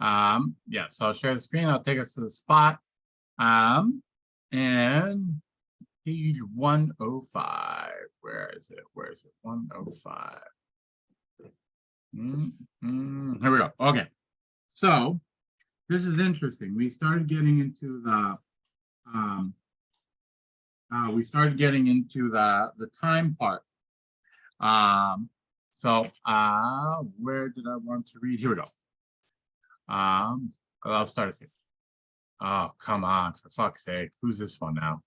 Yeah, so I'll share the screen. I'll take us to the spot. And page 105. Where is it? Where is it? 105. Here we go. Okay. So this is interesting. We started getting into the time part. Where did I want to read? Here we go. I'll start it. Oh, come on, for fuck's sake. Who's this one now?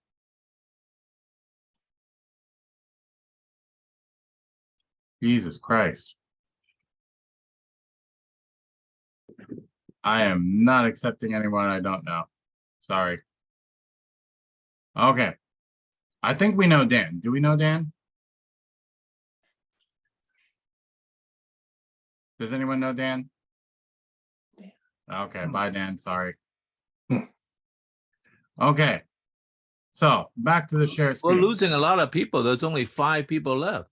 Jesus Christ. I am not accepting anyone I don't know. Sorry. Okay. I think we know Dan. Do we know Dan? Does anyone know Dan? Okay, bye Dan, sorry. Okay. So back to the share screen. We're losing a lot of people. There's only 5 people left.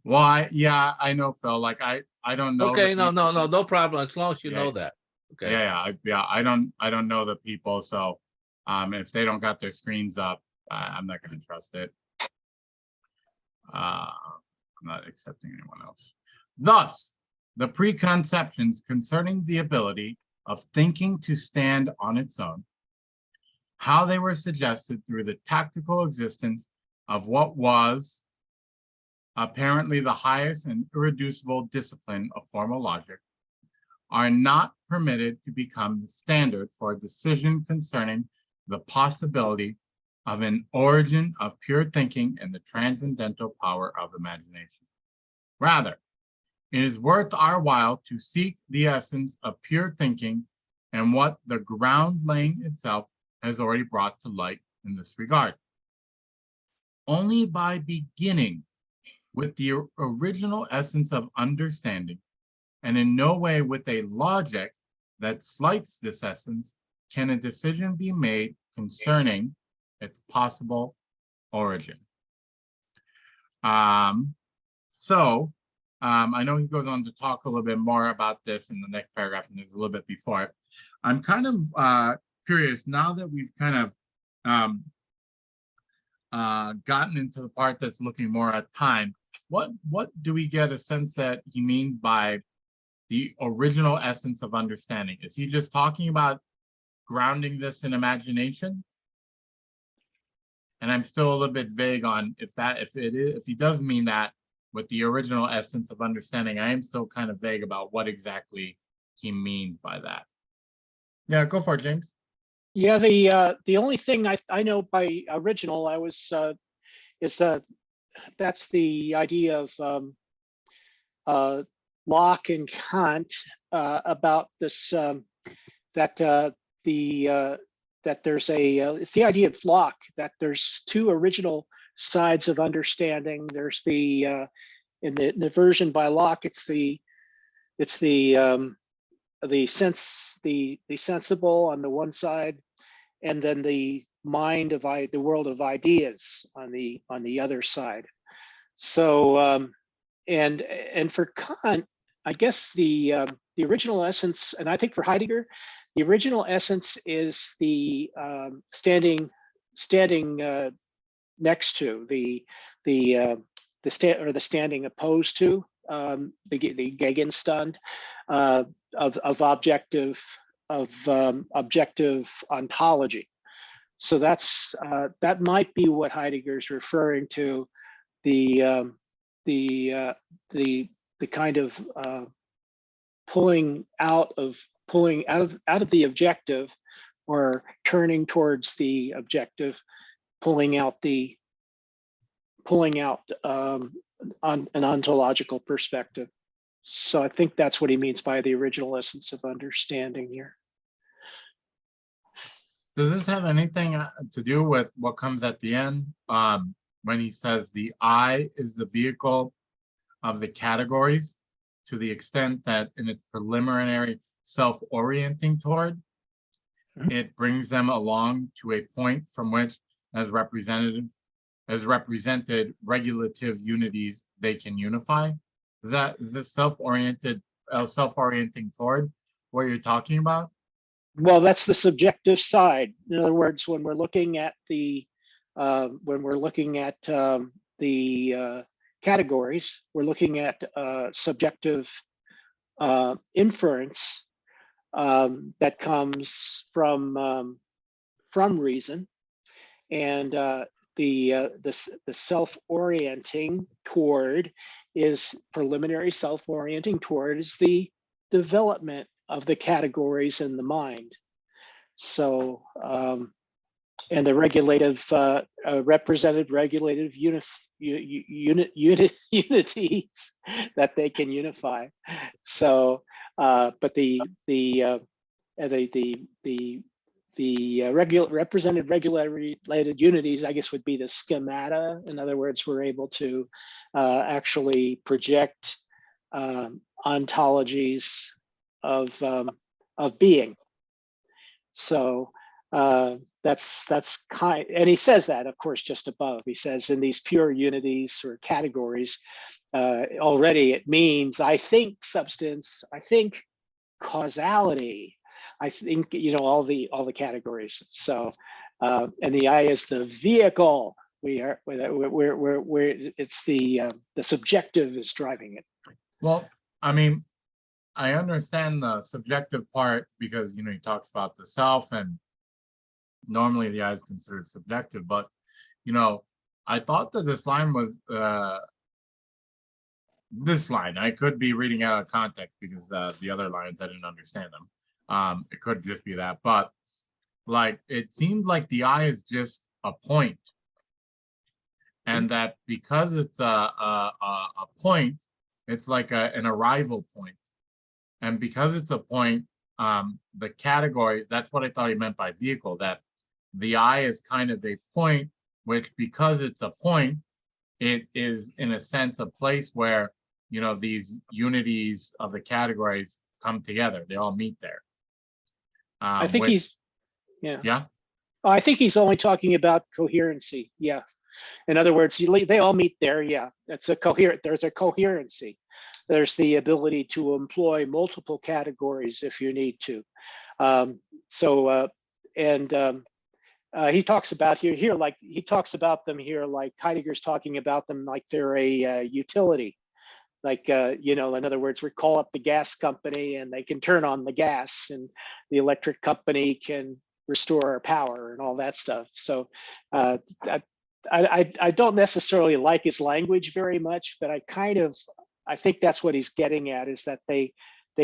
Well, yeah, I know, Phil. Like I don't know. Okay, no problem. As long as you know that. Okay. Yeah. I don't know the people. So if they don't got their screens up, I'm not going to trust it. I'm not accepting anyone else. Thus, the preconceptions concerning the ability of thinking to stand on its own, how they were suggested through the tactical existence of what was apparently the highest and irreducible discipline of formal logic, are not permitted to become the standard for a decision concerning the possibility of an origin of pure thinking and the transcendental power of imagination. Rather, it is worth our while to seek the essence of pure thinking and what the ground laying itself has already brought to light in this regard. Only by beginning with the original essence of understanding, and in no way with a logic that slights this essence, can a decision be made concerning its possible origin. I know he goes on to talk a little bit more about this in the next paragraph, and there's a little bit before it. I'm kind of curious, now that we've kind of gotten into the part that's looking more at time, what do we get a sense that he means by the original essence of understanding? Is he just talking about grounding this in imagination? And I'm still a little bit vague on if he does mean that with the original essence of understanding. I am still kind of vague about what exactly he means by that. Yeah, go for it, James. Yeah, the only thing I know by original is that's the idea of Locke and Kant about this that there's it's the idea of Locke that there's 2 original sides of understanding. There's in the version by Locke, it's the sensible on the one side, and then the mind of the world of ideas on the other side. So and for Kant, I guess the original essence, and I think for Heidegger, the original essence is the standing next to the standing opposed to the Gegenstand of objective ontology. So that might be what Heidegger's referring to, the kind of pulling out of the objective, or turning towards the objective, pulling out on an ontological perspective. So I think that's what he means by the original essence of understanding here. Does this have anything to do with what comes at the end when he says the I is the vehicle of the categories, to the extent that in its preliminary self-orienting toward, it brings them along to a point from which, as represented regulative unities, they can unify? Is this self-orienting toward what you're talking about? Well, that's the subjective side. In other words, when we're looking at the categories, we're looking at subjective inference that comes from reason, and the self-orienting toward is preliminary self-orienting toward is the development of the categories in the mind. So and the regulative represented regulative unities that they can unify. So but the represented regulated unities, I guess, would be the schemata. In other words, we're able to actually project ontologies of being. So that's kind, and he says that, of course, just above. He says in these pure unities or categories, already it means I think substance, I think causality, I think, you know, all the categories. So and the I is the vehicle. We're it's the subjective is driving it. Well, I mean, I understand the subjective part because, you know, he talks about the self, and normally the I is considered subjective, but, you know, I thought that this line was this line. I could be reading out of context because the other lines, I didn't understand them. It could just be that, but like, it seemed like the I is just a point, and that because it's a point, it's like an arrival point. And because it's a point, the category, that's what I thought he meant by vehicle, that the I is kind of a point, which because it's a point, it is in a sense a place where, you know, these unities of the categories come together. They all meet there. I think he's, yeah. Yeah. I think he's only talking about coherency. Yeah. In other words, they all meet there. Yeah. That's a coherent, there's a coherency. There's the ability to employ multiple categories if you need to. He talks about here, like he talks about them here, like Heidegger's talking about them like they're a utility. Like, you know, in other words, we call up the gas company and they can turn on the gas, and the electric company can restore our power and all that stuff. So I don't necessarily like his language very much, but I think that's what he's getting at, is that they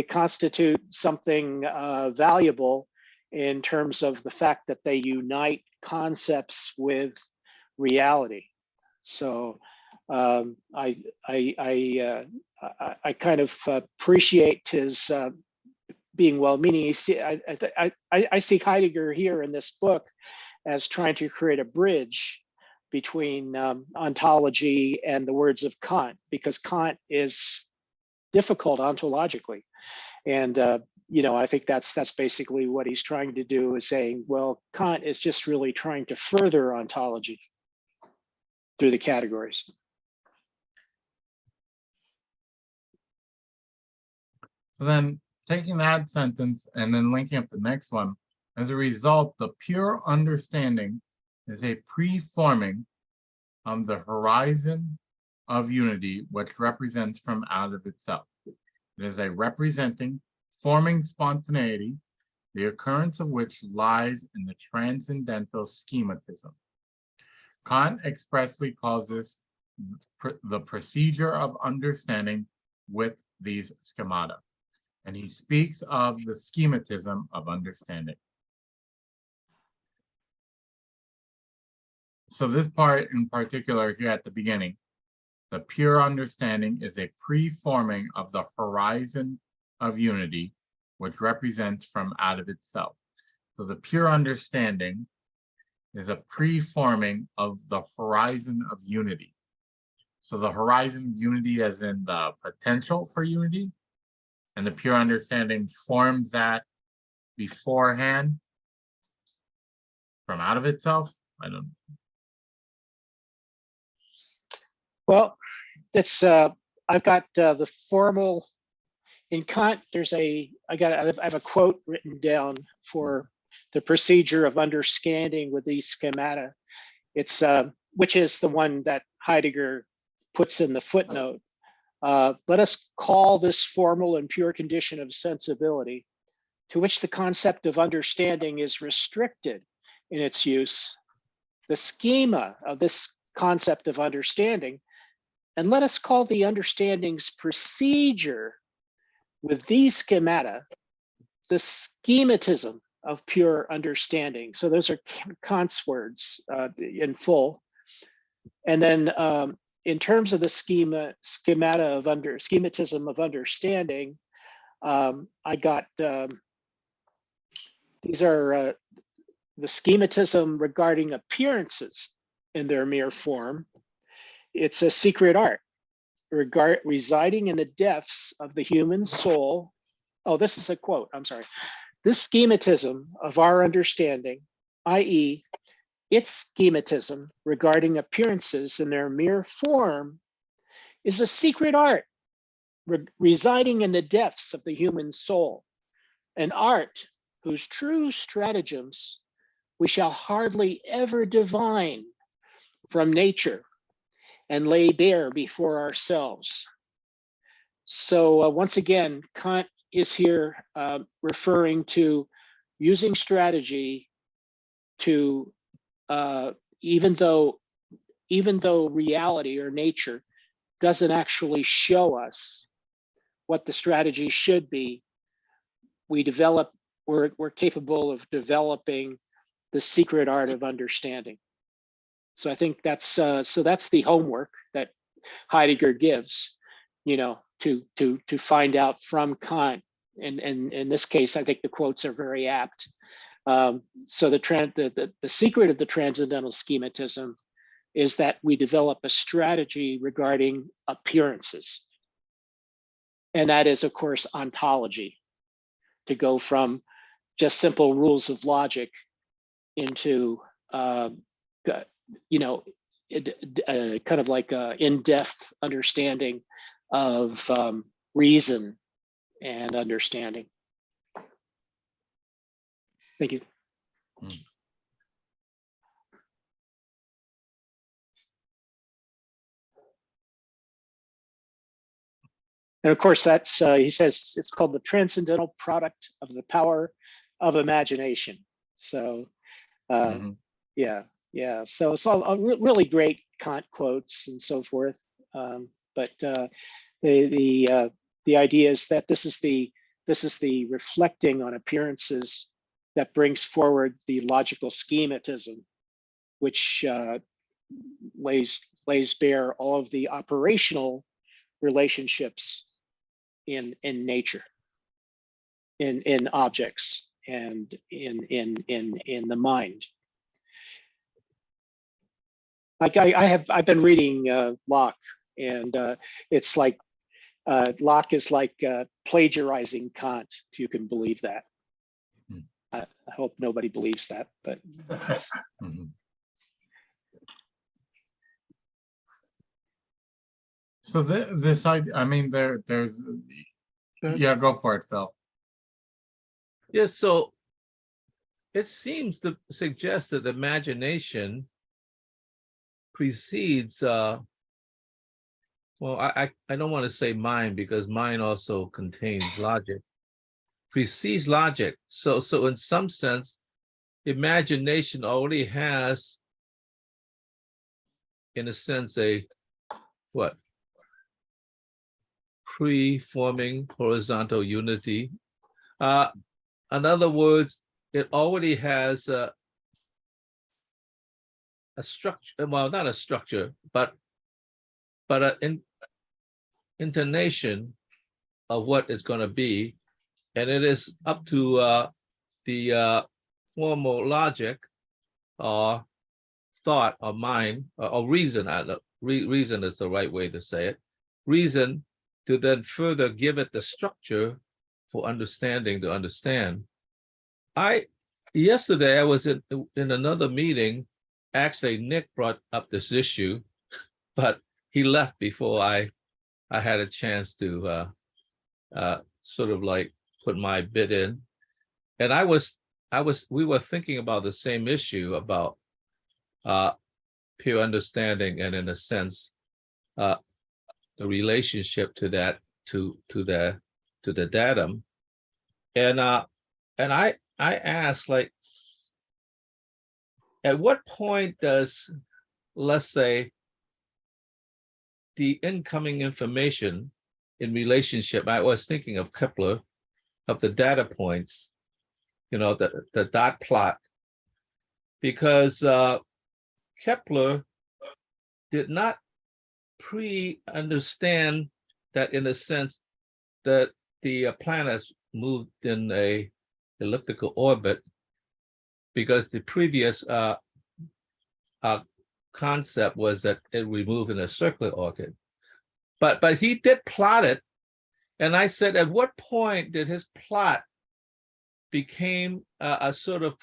constitute something valuable in terms of the fact that they unite concepts with reality. So I kind of appreciate his being well-meaning. You see, I see Heidegger here in this book as trying to create a bridge between ontology and the words of Kant, because Kant is difficult ontologically. And you know, I think that's basically what he's trying to do, is saying, well, Kant is just really trying to further ontology through the categories. So then taking that sentence and then linking up the next one, as a result, the pure understanding is a preforming of the horizon of unity, which represents from out of itself. It is a representing, forming spontaneity, the occurrence of which lies in the transcendental schematism. Kant expressly calls this the procedure of understanding with these schemata, and he speaks of the schematism of understanding. So this part in particular here at the beginning, the pure understanding is a preforming of the horizon of unity, which represents from out of itself. So the pure understanding is a preforming of the horizon of unity. So the horizon of unity as in the potential for unity, and the pure understanding forms that beforehand from out of itself. I don't know. Well, it's I've got the formal in Kant, I have a quote written down for the procedure of understanding with these schemata. It's which is the one that Heidegger puts in the footnote. Let us call this formal and pure condition of sensibility, to which the concept of understanding is restricted in its use, the schema of this concept of understanding, and let us call the understanding's procedure with these schemata the schematism of pure understanding. So those are Kant's words in full. And then in terms of the schematism of understanding, I got these are the schematism regarding appearances in their mere form. It's a secret art residing in the depths of the human soul. Oh, this is a quote, I'm sorry. This schematism of our understanding, i.e., its schematism regarding appearances in their mere form, is a secret art residing in the depths of the human soul, an art whose true stratagems we shall hardly ever divine from nature and lay bare before ourselves. So once again, Kant is here referring to using strategy to, even though reality or nature doesn't actually show us what the strategy should be, we're capable of developing the secret art of understanding. So I think that's that's the homework that Heidegger gives, to find out from Kant. And in this case, I think the quotes are very apt. So the secret of the transcendental schematism is that we develop a strategy regarding appearances. And that is, of course, ontology, to go from just simple rules of logic into kind of like a in-depth understanding of reason and understanding. Thank you. And of course, that's he says it's called the transcendental product of the power of imagination. So yeah. So it's all really great Kant quotes and so forth. But the idea is that this is the reflecting on appearances that brings forward the logical schematism, which lays bare all of the operational relationships in nature, in objects, and in the mind. Like I've been reading Locke, and it's like Locke is like plagiarizing Kant, if you can believe that. I hope nobody believes that, but. So this idea, I mean, there's, yeah, go for it, Phil. Yes, so it seems to suggest that imagination precedes, well, I don't want to say mind, because mind also contains logic, precedes logic. So in some sense, imagination already has, in a sense, a what? Pre-forming horizontal unity. In other words, it already has a structure, well, not a structure, but an intonation of what it's going to be. And it is up to the formal logic or thought or mind or reason, reason is the right way to say it, reason to then further give it the structure for understanding to understand. Yesterday I was in another meeting. Actually, Nick brought up this issue, but he left before I had a chance to sort of like put my bit in. And we were thinking about the same issue about pure understanding, and in a sense, the relationship to that, to the datum. And I asked, like, at what point does, let's say, the incoming information in relationship, I was thinking of Kepler, of the data points, the dot plot, because Kepler did not understand that, in a sense, that the planets moved in a elliptical orbit, because the previous concept was that it would move in a circular orbit. But he did plot it, and I said, at what point did his plot became a sort of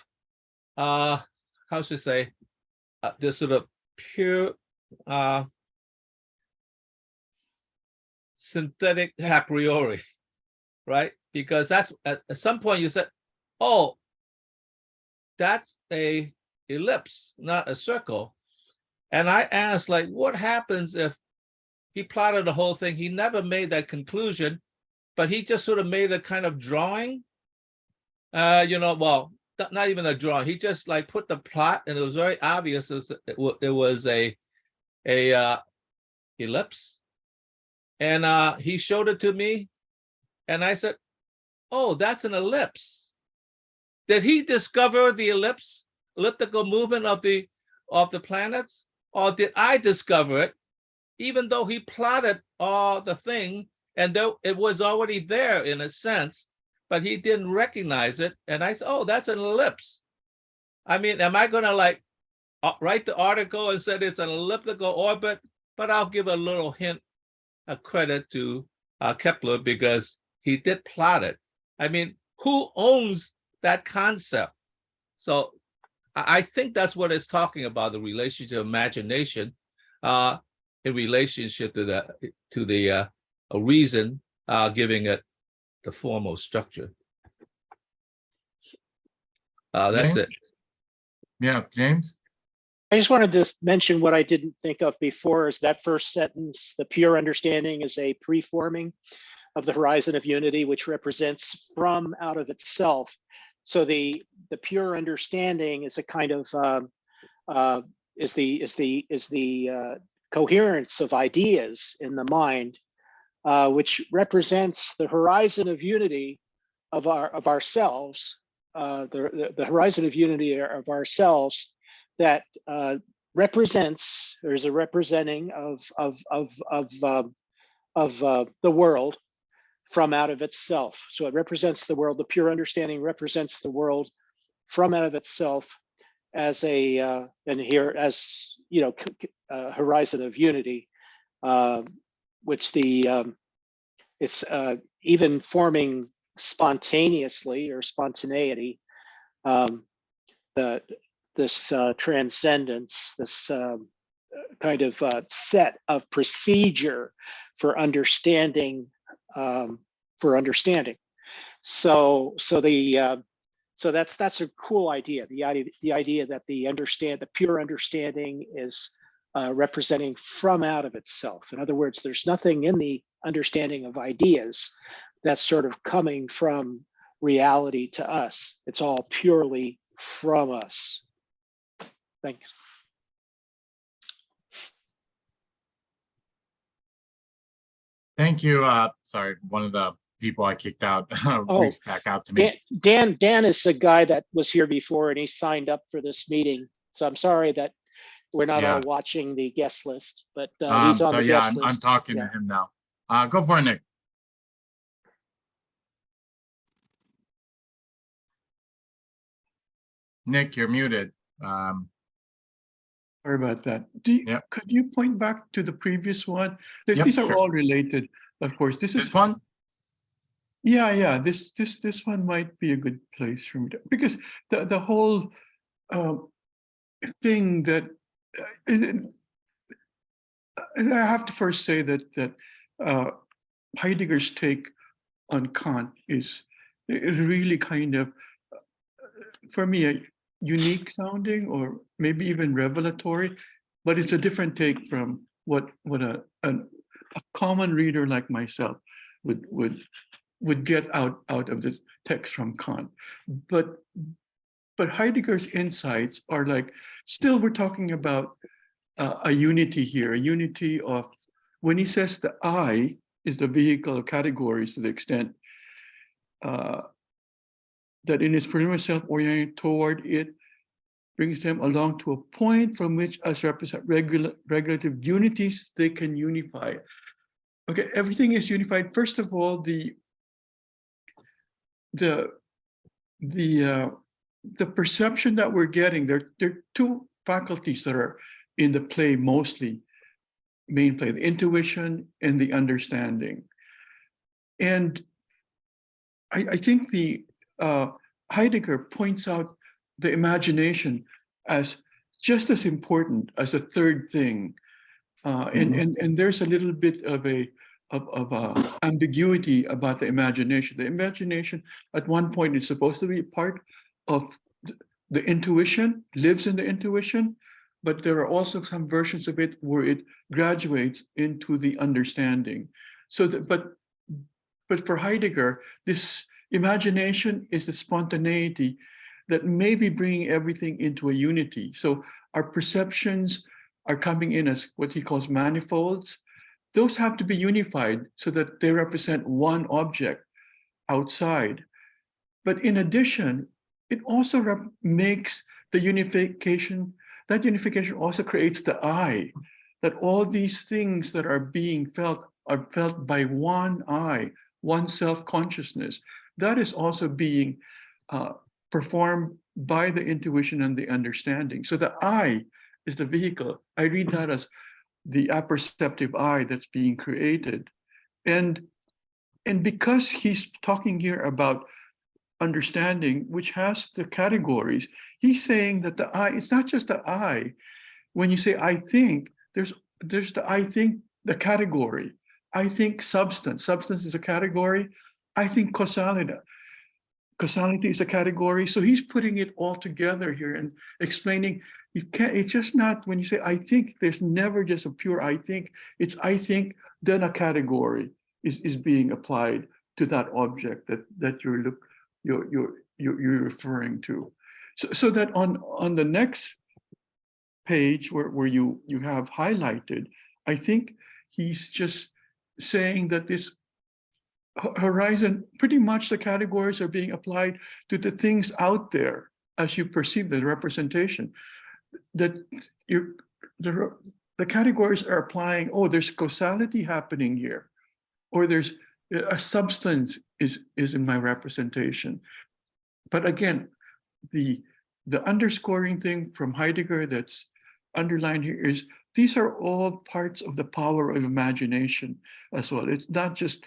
how should I say, this sort of pure synthetic a priori, right? Because that's at some point you said, oh, that's a ellipse, not a circle. And I asked, like, what happens if he plotted the whole thing? He never made that conclusion, but he just sort of made a kind of drawing. Well, not even a drawing. He just like put the plot, and it was very obvious it was a ellipse. And he showed it to me, and I said, oh, that's an ellipse. Did he discover the elliptical movement of the planets, or did I discover it, even though he plotted all the thing, and though it was already there in a sense, but he didn't recognize it? And I said, oh, that's an ellipse. I mean, am I going to like write the article and said it's an elliptical orbit? But I'll give a little hint of credit to Kepler, because he did plot it. I mean, who owns that concept? So I think that's what it's talking about, the relationship of imagination in relationship to the a reason, giving it the formal structure. That's James? it. Yeah, James? I just wanted to mention what I didn't think of before, is that first sentence: the pure understanding is a preforming of the horizon of unity, which represents from out of itself. So the pure understanding is a kind of is the coherence of ideas in the mind, which represents the horizon of unity of ourselves, the horizon of unity of ourselves that represents, or is a representing of the world from out of itself. So it represents the world. The pure understanding represents the world from out of itself as a and here as horizon of unity, which it's even forming spontaneously, or spontaneity, this transcendence, this kind of set of procedure for understanding. So that's a cool idea. The idea that the pure understanding is representing from out of itself. In other words, there's nothing in the understanding of ideas that's sort of coming from reality to us. It's all purely from us. Thanks. Thank you. Sorry, one of the people I kicked out reached back out to me. Dan is a guy that was here before, and he signed up for this meeting. So I'm sorry that we're not all watching the guest list, but he's on the guest list. I'm talking to him now. Go for it, Nick. Nick, you're muted. Sorry about that. Could you point back to the previous one? These are all related, of course. This one? Yeah. This one might be a good place for me to, because the whole thing that I have to first say that Heidegger's take on Kant is really kind of, for me, a unique sounding or maybe even revelatory, but it's a different take from what a common reader like myself would get out of the text from Kant. But Heidegger's insights are like, still we're talking about a unity here, a unity of, when he says the I is the vehicle of categories to the extent that in its perimeter self-oriented toward it brings them along to a point from which as represent regulative unities, they can unify. Okay, everything is unified. First of all, the perception that we're getting, there are two faculties that are in the play mostly, main play, the intuition and the understanding. And I think the Heidegger points out the imagination as just as important as a third thing. And there's a little bit of a ambiguity about the imagination. The imagination at one point is supposed to be part of the intuition, lives in the intuition, but there are also some versions of it where it graduates into the understanding. So that, but for Heidegger, this imagination is the spontaneity that may be bringing everything into a unity. So our perceptions are coming in as what he calls manifolds. Those have to be unified so that they represent one object outside. But in addition, it also makes the unification, that unification also creates the I, that all these things that are being felt are felt by one I, one self-consciousness. That is also being performed by the intuition and the understanding. So the I is the vehicle. I read that as the apperceptive I that's being created. And because he's talking here about understanding, which has the categories, he's saying that the I, it's not just the I. When you say I think, there's the I think, the category. I think substance. Substance is a category. I think causality. Causality is a category. So he's putting it all together here and explaining you can't, it's just not, when you say I think, there's never just a pure I think. It's I think, then a category is being applied to that object that you're referring to. So that on the next page where you have highlighted, I think he's just saying that this horizon, pretty much the categories are being applied to the things out there as you perceive the representation. That the categories are applying, oh, there's causality happening here, or there's a substance is in my representation. But again, the underscoring thing from Heidegger that's underlined here is these are all parts of the power of imagination as well. It's not just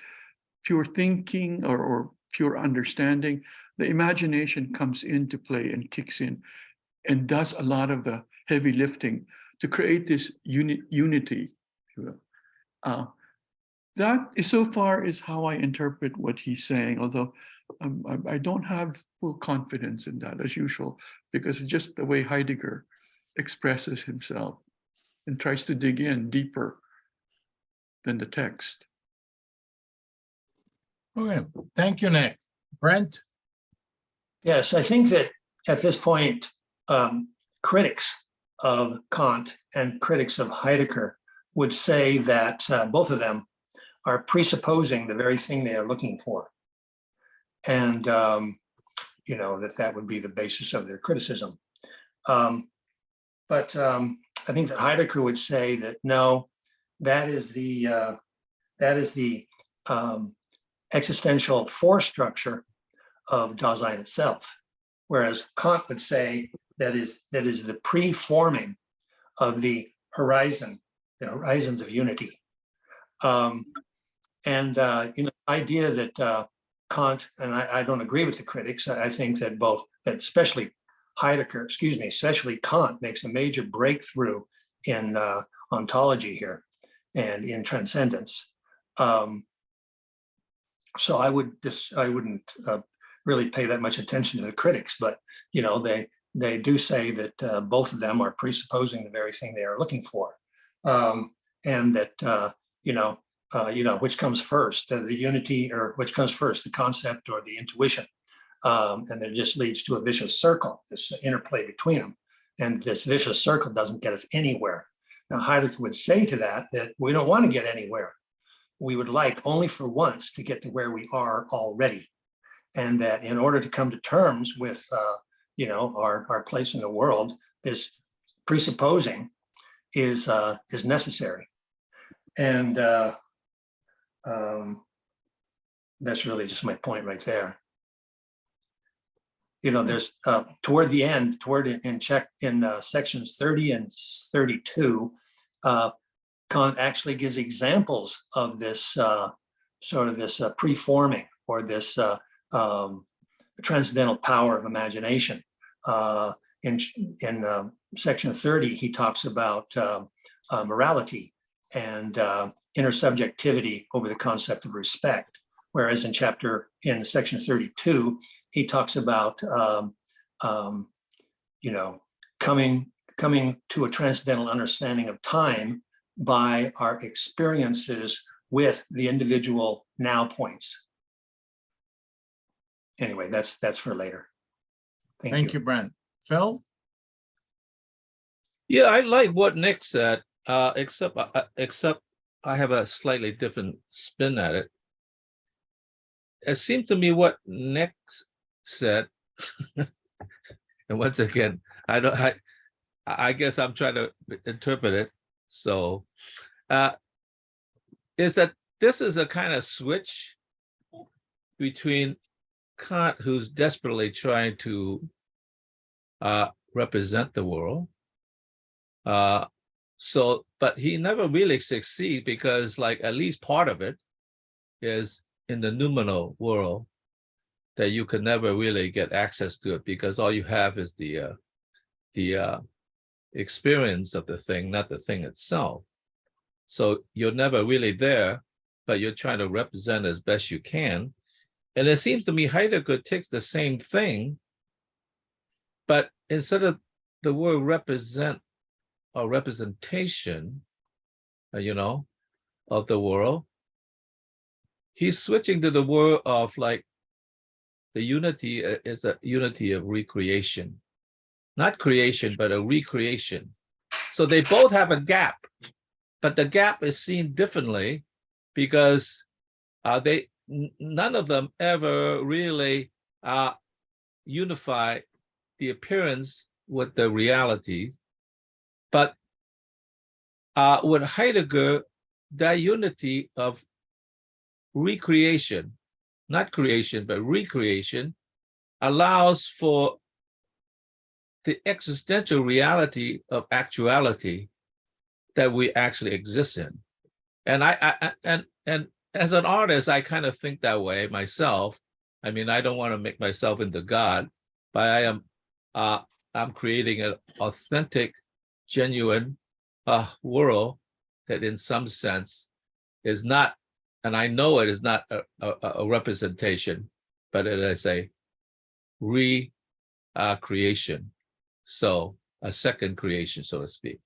pure thinking or pure understanding. The imagination comes into play and kicks in and does a lot of the heavy lifting to create this unity. That is so far is how I interpret what he's saying, although I don't have full confidence in that as usual, because it's just the way Heidegger expresses himself and tries to dig in deeper than the text. Okay, thank you, Nick. Brent? Yes, I think that at this point, critics of Kant and critics of Heidegger would say that both of them are presupposing the very thing they are looking for. And, you know, that would be the basis of their criticism. But I think that Heidegger would say that, no, that is the existential force structure of Dasein itself. Whereas Kant would say that is the pre-forming of the horizon, the horizons of unity. You know, the idea that Kant, and I don't agree with the critics, I think that that especially Heidegger, especially Kant makes a major breakthrough in ontology here and in transcendence. So I wouldn't really pay that much attention to the critics, but they do say that both of them are presupposing the very thing they are looking for, and that which comes first, the unity, or which comes first, the concept or the intuition, and then it just leads to a vicious circle, this interplay between them, and this vicious circle doesn't get us anywhere. Now Heidegger would say to that we don't want to get anywhere. We would like only for once to get to where we are already, and that in order to come to terms with our place in the world, this presupposing is necessary, and that's really just my point right there. There's toward the end, in sections 30 and 32, Kant actually gives examples of this this preforming, or this transcendental power of imagination. In section 30, he talks about morality and intersubjectivity over the concept of respect, whereas in section 32, he talks about coming to a transcendental understanding of time by our experiences with the individual now points. Anyway, that's for later. Thank you, Brent. Phil? Yeah, I like what Nick said, except I have a slightly different spin at it. It seems to me what Nick said, and once again, I guess I'm trying to interpret it. So, is that this is a kind of switch between Kant, who's desperately trying to represent the world. But he never really succeeds, because at least part of it is in the noumenal world, that you could never really get access to it, because all you have is the experience of the thing, not the thing itself. So you're never really there, but you're trying to represent as best you can. And it seems to me Heidegger takes the same thing, but instead of the word represent or representation, of the world, he's switching to the word of the unity is a unity of recreation, not creation, but a recreation. So they both have a gap, but the gap is seen differently, because none of them ever really unify the appearance with the reality. But with Heidegger, that unity of recreation, not creation, but recreation, allows for the existential reality of actuality that we actually exist in. And and as an artist, I kind of think that way myself. I mean, I don't want to make myself into God, but I'm creating an authentic, genuine world that in some sense is not, and I know it is not a representation, but it is a creation. So a second creation, so to speak.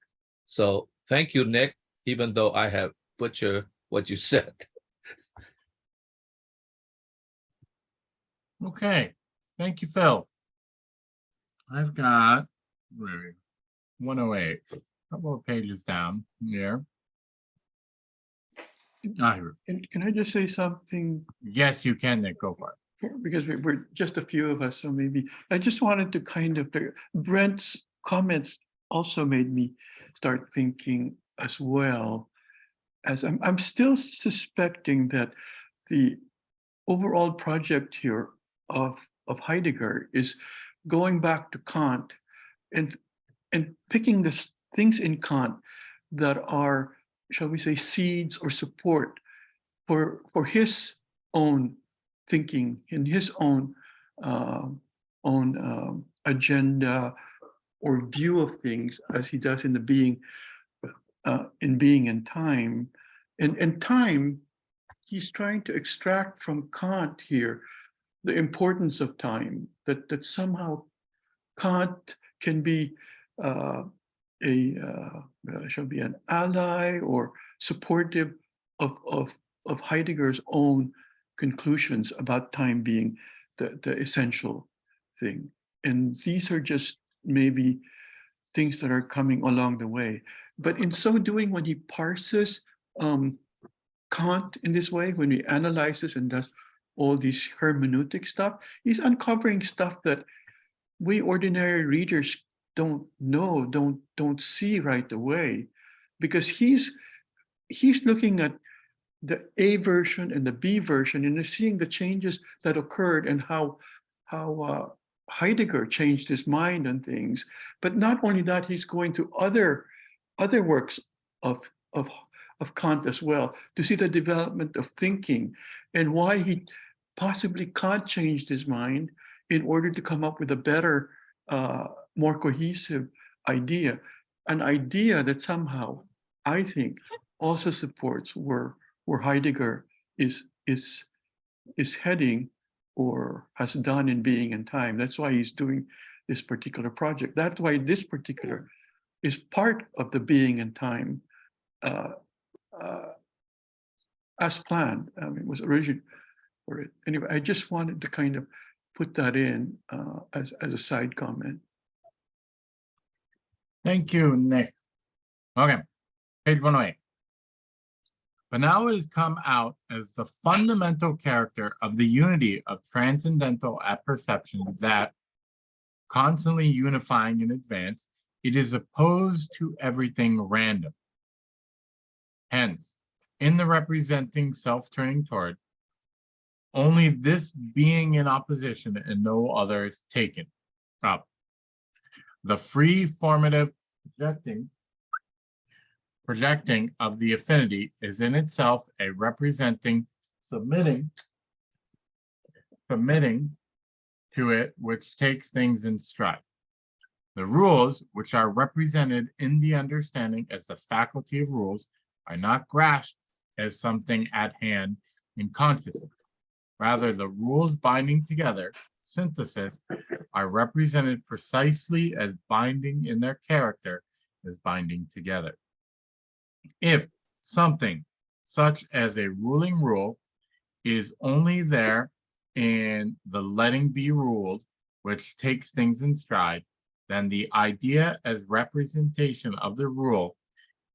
So thank you, Nick, even though I have butchered what you said. Okay, thank you, Phil. I've got 108, a couple of pages down here. Can I just say something? Yes, you can, Nick, go for it. Because we're just a few of us, so maybe I just wanted to Brent's comments also made me start thinking as well, as I'm still suspecting that the overall project here of Heidegger is going back to Kant and picking the things in Kant that are, shall we say, seeds or support for his own thinking, in his own agenda or view of things, as he does in the Being and Time. And time he's trying to extract from Kant here the importance of time, that somehow Kant can be shall be an ally or supportive of Heidegger's own conclusions about time being the essential thing. And these are just maybe things that are coming along the way. But in so doing, when he parses Kant in this way, when he analyzes and does all these hermeneutic stuff, he's uncovering stuff that we ordinary readers don't know, don't see right away, because he's looking at the A version and the B version and is seeing the changes that occurred and how Heidegger changed his mind on things. But not only that, he's going to other works of Kant as well to see the development of thinking and why he possibly Kant changed his mind in order to come up with a better, more cohesive idea, an idea that somehow I think also supports where Heidegger is heading or has done in Being and Time. That's why he's doing this particular project. That's why this particular is part of the Being and Time as planned. I mean, it was originally for it. Anyway, I just wanted to kind of put that in as a side comment. Thank you, Nick. Okay, page 108. But now it has come out as the fundamental character of the unity of transcendental apperception that, constantly unifying in advance, it is opposed to everything random. Hence, in the representing self-turning toward, only this being in opposition and no other is taken up. The free formative projecting of the affinity is in itself a representing, submitting to it, which takes things in stride. The rules, which are represented in the understanding as the faculty of rules, are not grasped as something at hand in consciousness. Rather, the rules binding together, synthesis, are represented precisely as binding in their character as binding together. If something such as a ruling rule is only there in the letting be ruled, which takes things in stride, then the idea as representation of the rule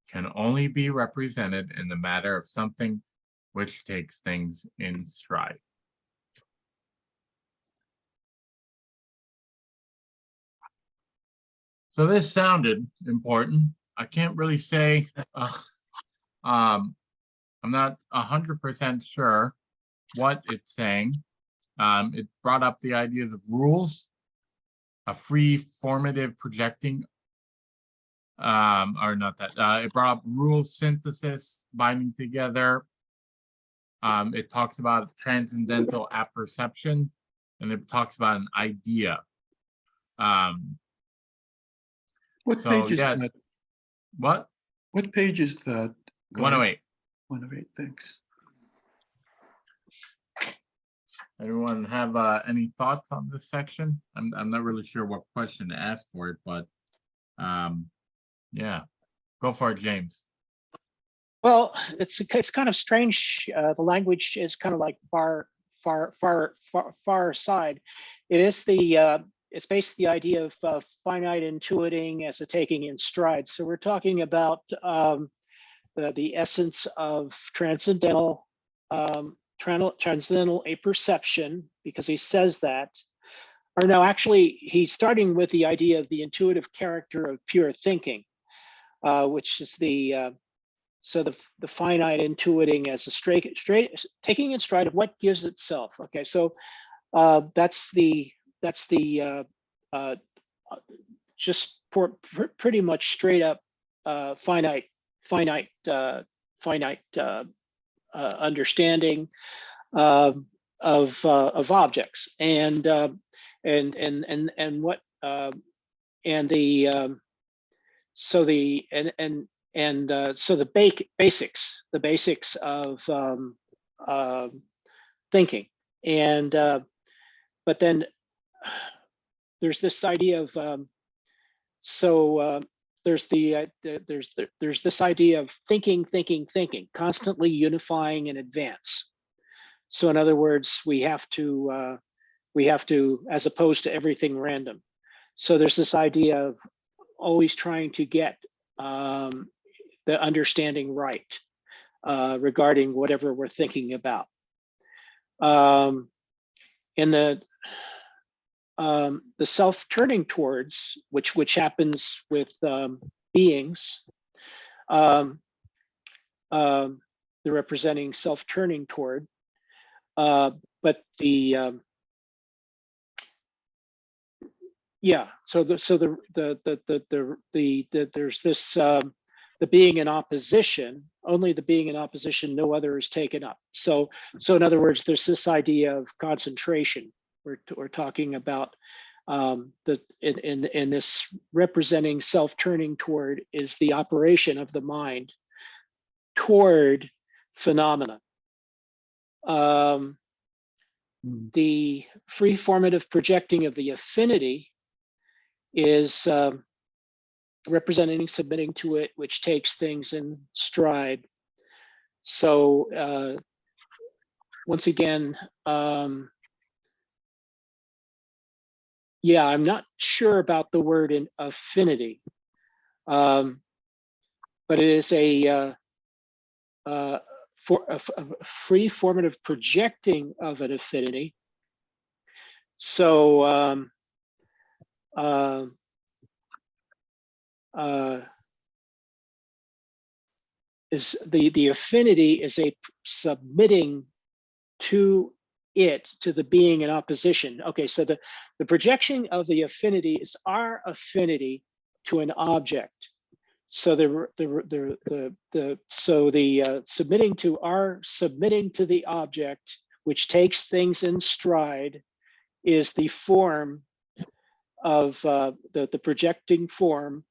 can only be represented in the matter of something which takes things in stride. So this sounded important. I can't really say, I'm not 100% sure what it's saying. It brought up the ideas of rules, a free formative projecting, or not that, it brought up rule synthesis, binding together. It talks about transcendental apperception, and it talks about an idea. What So, page is yeah. that? What? What page is that? 108. 108, thanks. Everyone have any thoughts on this section? I'm not really sure what question to ask for it, but yeah, go for it, James. Well, it's kind of strange. The language is kind of like far side. It is it's basically the idea of finite intuiting as a taking in stride. So we're talking about the essence of transcendental apperception, because he says that. Or no, actually, he's starting with the idea of the intuitive character of pure thinking, which is the finite intuiting as a straight taking in stride of what gives itself. Okay, so that's the just pretty much straight up finite understanding of objects, and what and the so the basics of thinking. And but then there's this idea of there's this idea of thinking, constantly unifying in advance. So in other words, we have to, as opposed to everything random. So there's this idea of always trying to get the understanding right regarding whatever we're thinking about. In the self turning towards, which happens with beings, the representing self turning toward, but the yeah. So there's this the being in opposition. Only the being in opposition, no other is taken up. So in other words, there's this idea of concentration. We're talking about in this representing self-turning toward is the operation of the mind toward phenomena. The free formative projecting of the affinity is representing submitting to it, which takes things in stride. So once again, yeah, I'm not sure about the word in affinity, but it is a free formative projecting of an affinity. So is the affinity is a submitting to it, to the being in opposition. Okay, so the projection of the affinity is our affinity to an object. So submitting to the object, which takes things in stride, is the form of the projecting form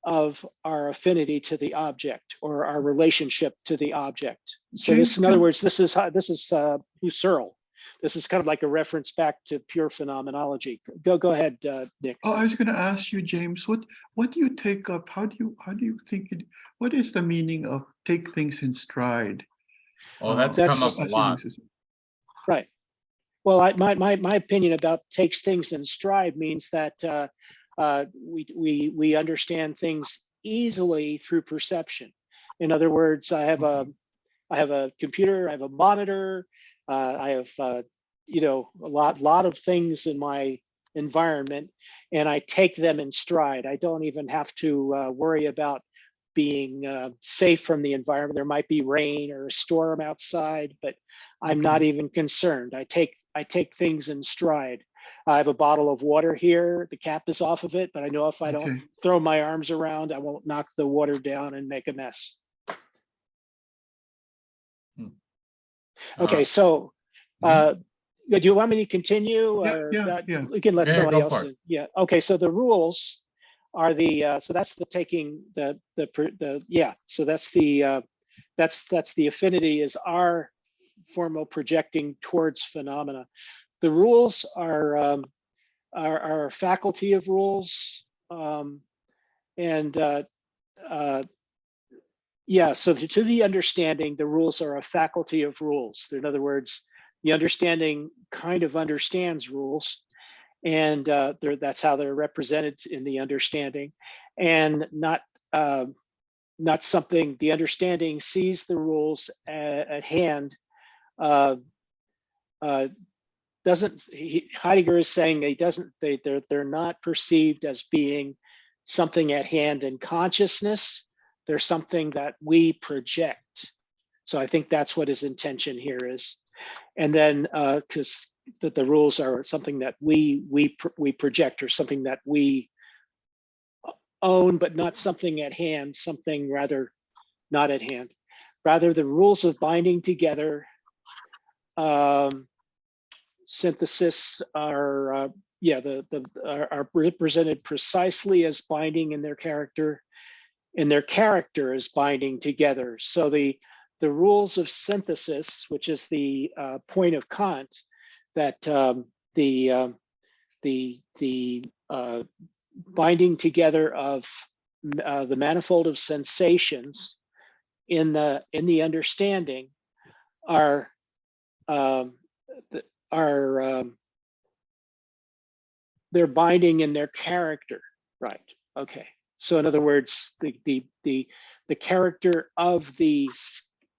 of our affinity to the object, or our relationship to the object. So James, this, in other words, this is Husserl. This is kind of like a reference back to pure phenomenology. Go ahead, Nick. Oh, I was going to ask you, James, what do you take up? How do you think it? What is the meaning of take things in stride? Oh, that's come up a as lot. uses it. Right. Well, my opinion about takes things in stride means that we understand things easily through perception. In other words, I have a computer, I have a monitor, I have a lot of things in my environment, and I take them in stride. I don't even have to worry about being safe from the environment. There might be rain or a storm outside, but I'm not even concerned. I take things in stride. I have a bottle of water here. The cap is off of it, but I know if I don't throw my arms around, I won't knock the water down and make a mess. Okay, so do you want me to continue? Yeah. We can let somebody else in. Yeah. Okay, so the rules are the so that's the taking the yeah. So that's the affinity is our formal projecting towards phenomena. The rules are a faculty of rules, and yeah. So to the understanding, the rules are a faculty of rules. In other words, the understanding kind of understands rules, and that's how they're represented in the understanding, and not something. The understanding sees the rules at hand. Heidegger is saying they're not perceived as being something at hand in consciousness. They're something that we project. So I think that's what his intention here is. And then because the rules are something that we project, or something that we own, but not something at hand, something rather not at hand. Rather, the rules of binding together, synthesis are are represented precisely as binding in their character, and their character is binding together. So the the rules of synthesis, which is the point of Kant, that the binding together of the manifold of sensations in the understanding are they're binding in their character, right? Okay. So in other words, the character of the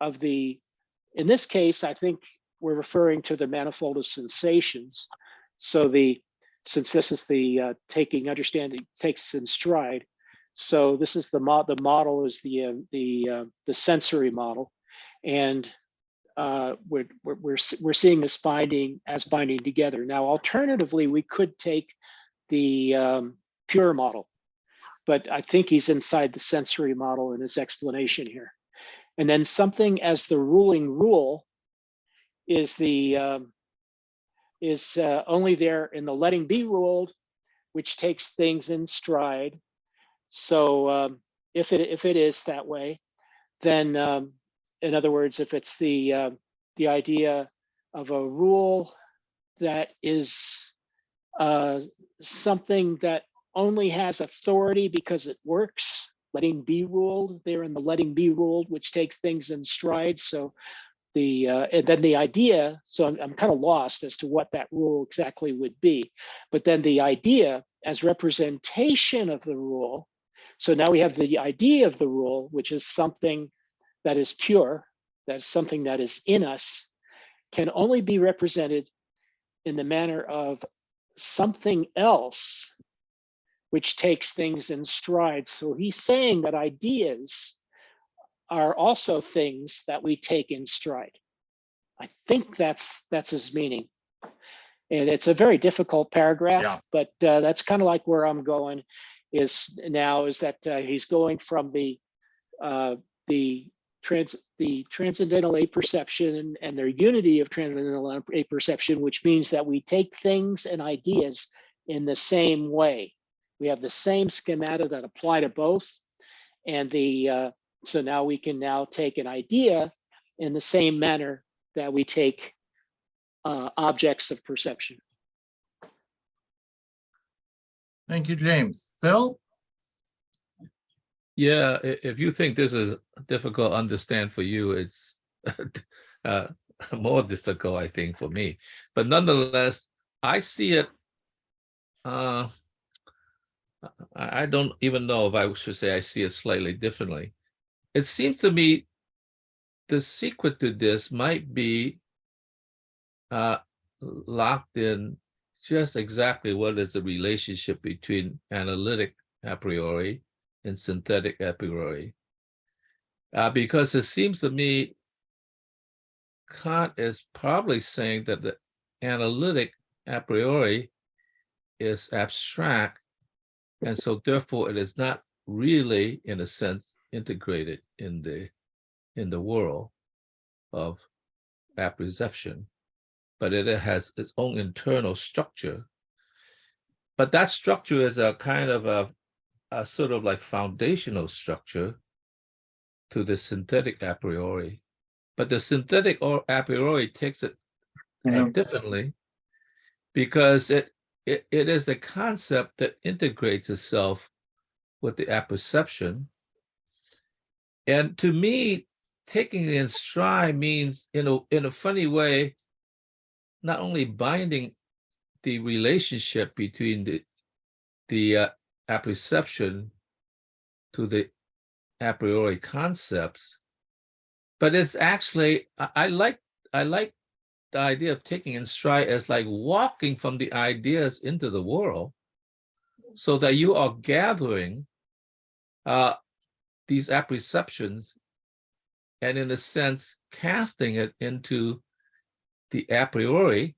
in this case, I think we're referring to the manifold of sensations. So since this is the taking understanding takes in stride, so this is the model is the sensory model, and we're seeing this binding together. Now, alternatively, we could take the pure model, but I think he's inside the sensory model in his explanation here. And then something as the ruling rule is only there in the letting be ruled, which takes things in stride. So if it is that way, then in other words, if it's the idea of a rule that is something that only has authority because it works, letting be ruled, they're in the letting be ruled, which takes things in stride. So and then the idea, so I'm kind of lost as to what that rule exactly would be, but then the idea as representation of the rule. So now we have the idea of the rule, which is something that is pure, that's something that is in us, can only be represented in the manner of something else which takes things in stride. So he's saying that ideas are also things that we take in stride. I think that's his meaning. And it's a very difficult paragraph, Yeah. but that's kind of like where I'm going is that he's going from the transcendental apperception and their unity of transcendental apperception, which means that we take things and ideas in the same way. We have the same schemata that apply to both, and so now we can now take an idea in the same manner that we take objects of perception. Thank you, James. Phil? Yeah, if you think this is difficult to understand for you, it's more difficult, I think, for me. But nonetheless, I see it. I don't even know if I should say I see it slightly differently. It seems to me the secret to this might be locked in just exactly what is the relationship between analytic a priori and synthetic a priori. Because it seems to me Kant is probably saying that the analytic a priori is abstract, and so therefore it is not really, in a sense, integrated in the world of apperception, but it has its own internal structure. But that structure is a kind of a sort of like foundational structure to the synthetic a priori. But the synthetic or a priori takes it differently, because it is the concept that integrates itself with the apperception. And to me, taking it in stride means, in a funny way, not only binding the relationship between the apperception to the a priori concepts, but it's actually, I like the idea of taking in stride as like walking from the ideas into the world, so that you are gathering these apperceptions and, in a sense, casting it into the a priori,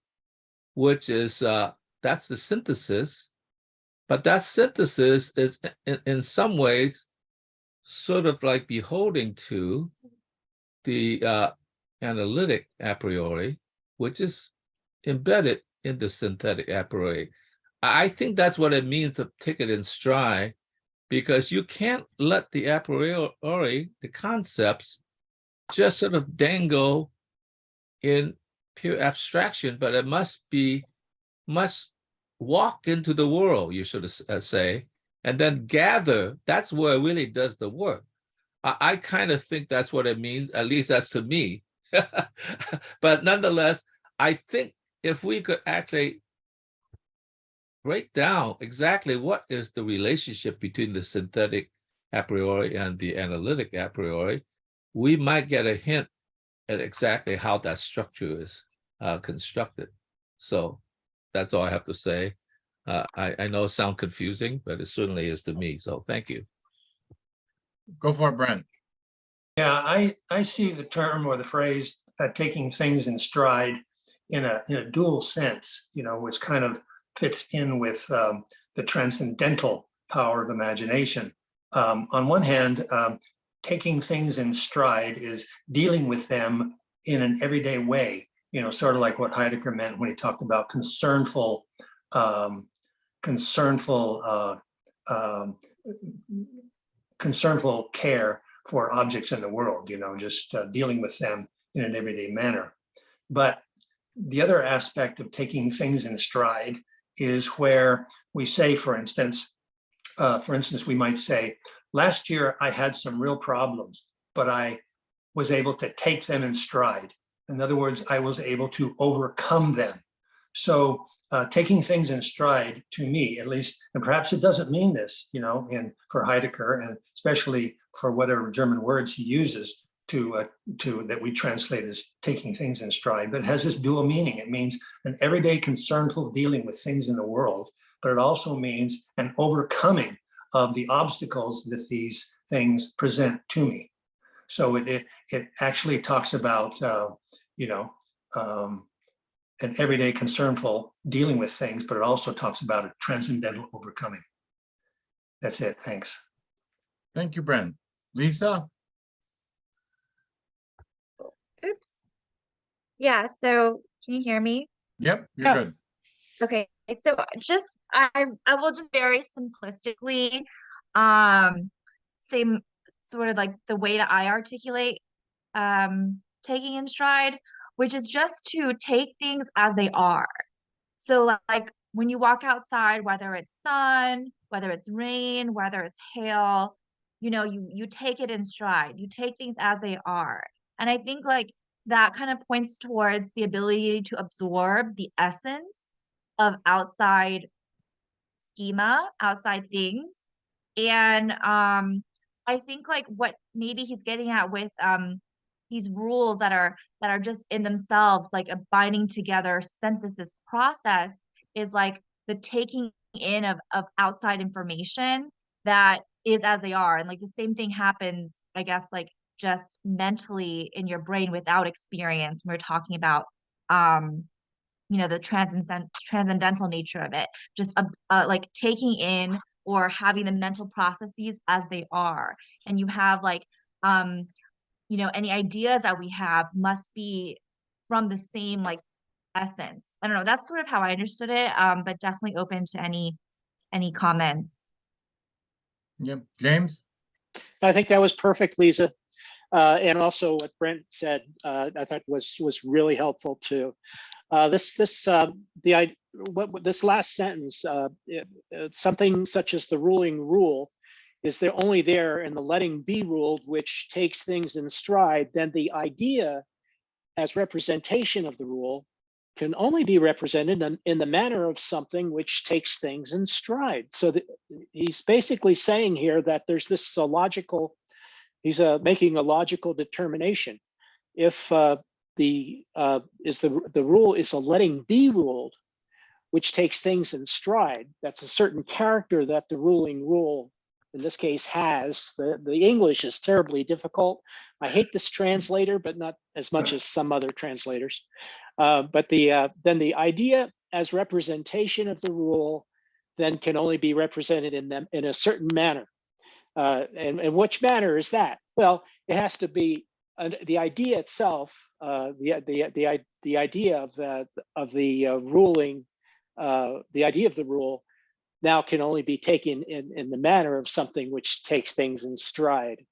which is that's the synthesis. But that synthesis is in some ways sort of like beholding to the analytic a priori, which is embedded in the synthetic a priori. I think that's what it means to take it in stride, because you can't let the a priori, the concepts, just sort of dangle in pure abstraction, but it must walk into the world, you should say, and then gather. That's where it really does the work. I kind of think that's what it means, at least that's to me. But nonetheless, I think if we could actually break down exactly what is the relationship between the synthetic a priori and the analytic a priori, we might get a hint at exactly how that structure is constructed. So that's all I have to say. I know it sounds confusing, but it certainly is to me. So thank you. Go for it, Brent. Yeah, I see the term or the phrase taking things in stride in a dual sense, which kind of fits in with the transcendental power of imagination. On one hand, taking things in stride is dealing with them in an everyday way, sort of like what Heidegger meant when he talked about concernful care for objects in the world, just dealing with them in an everyday manner. But the other aspect of taking things in stride is where we say, for instance, we might say, last year I had some real problems, but I was able to take them in stride. In other words, I was able to overcome them. So taking things in stride, to me at least, and perhaps it doesn't mean this, for Heidegger, and especially for whatever German words he uses to that we translate as taking things in stride, but it has this dual meaning. It means an everyday concernful dealing with things in the world, but it also means an overcoming of the obstacles that these things present to me. So it actually talks about an everyday concernful dealing with things, but it also talks about a transcendental overcoming. That's it. Thanks. Thank you, Brent. Lisa? Oops. Yeah, so can you hear me? Yep, you're Yeah. good. Okay, so I will just very simplistically say sort of like the way that I articulate taking in stride, which is just to take things as they are. So like when you walk outside, whether it's sun, whether it's rain, whether it's hail, you take it in stride. You take things as they are. And I think like that kind of points towards the ability to absorb the essence of outside schema, outside things. And I think like what maybe he's getting at with these rules that are just in themselves, like a binding together synthesis process, is like the taking in of outside information that is as they are. And like the same thing happens, I guess, like just mentally in your brain without experience when we're talking about the transcendental nature of it, just like taking in or having the mental processes as they are. And you have like any ideas that we have must be from the same like essence. I don't know, that's sort of how I understood it, but definitely open to any comments. Yep. James? I think that was perfect, Lisa. And also what Brent said, I thought was really helpful too. This last sentence, something such as the ruling rule, is there only there in the letting be ruled, which takes things in stride, then the idea as representation of the rule can only be represented in the manner of something which takes things in stride. So he's basically saying here that there's this logical, he's making a logical determination. If the rule is a letting be ruled, which takes things in stride, that's a certain character that the ruling rule in this case has. The English is terribly difficult. I hate this translator, but not as much as some other translators. But then the idea as representation of the rule then can only be represented in a certain manner. And which manner is that? Well, it has to be the idea itself. The idea of the ruling, the idea of the rule now can only be taken in the manner of something which takes things in stride.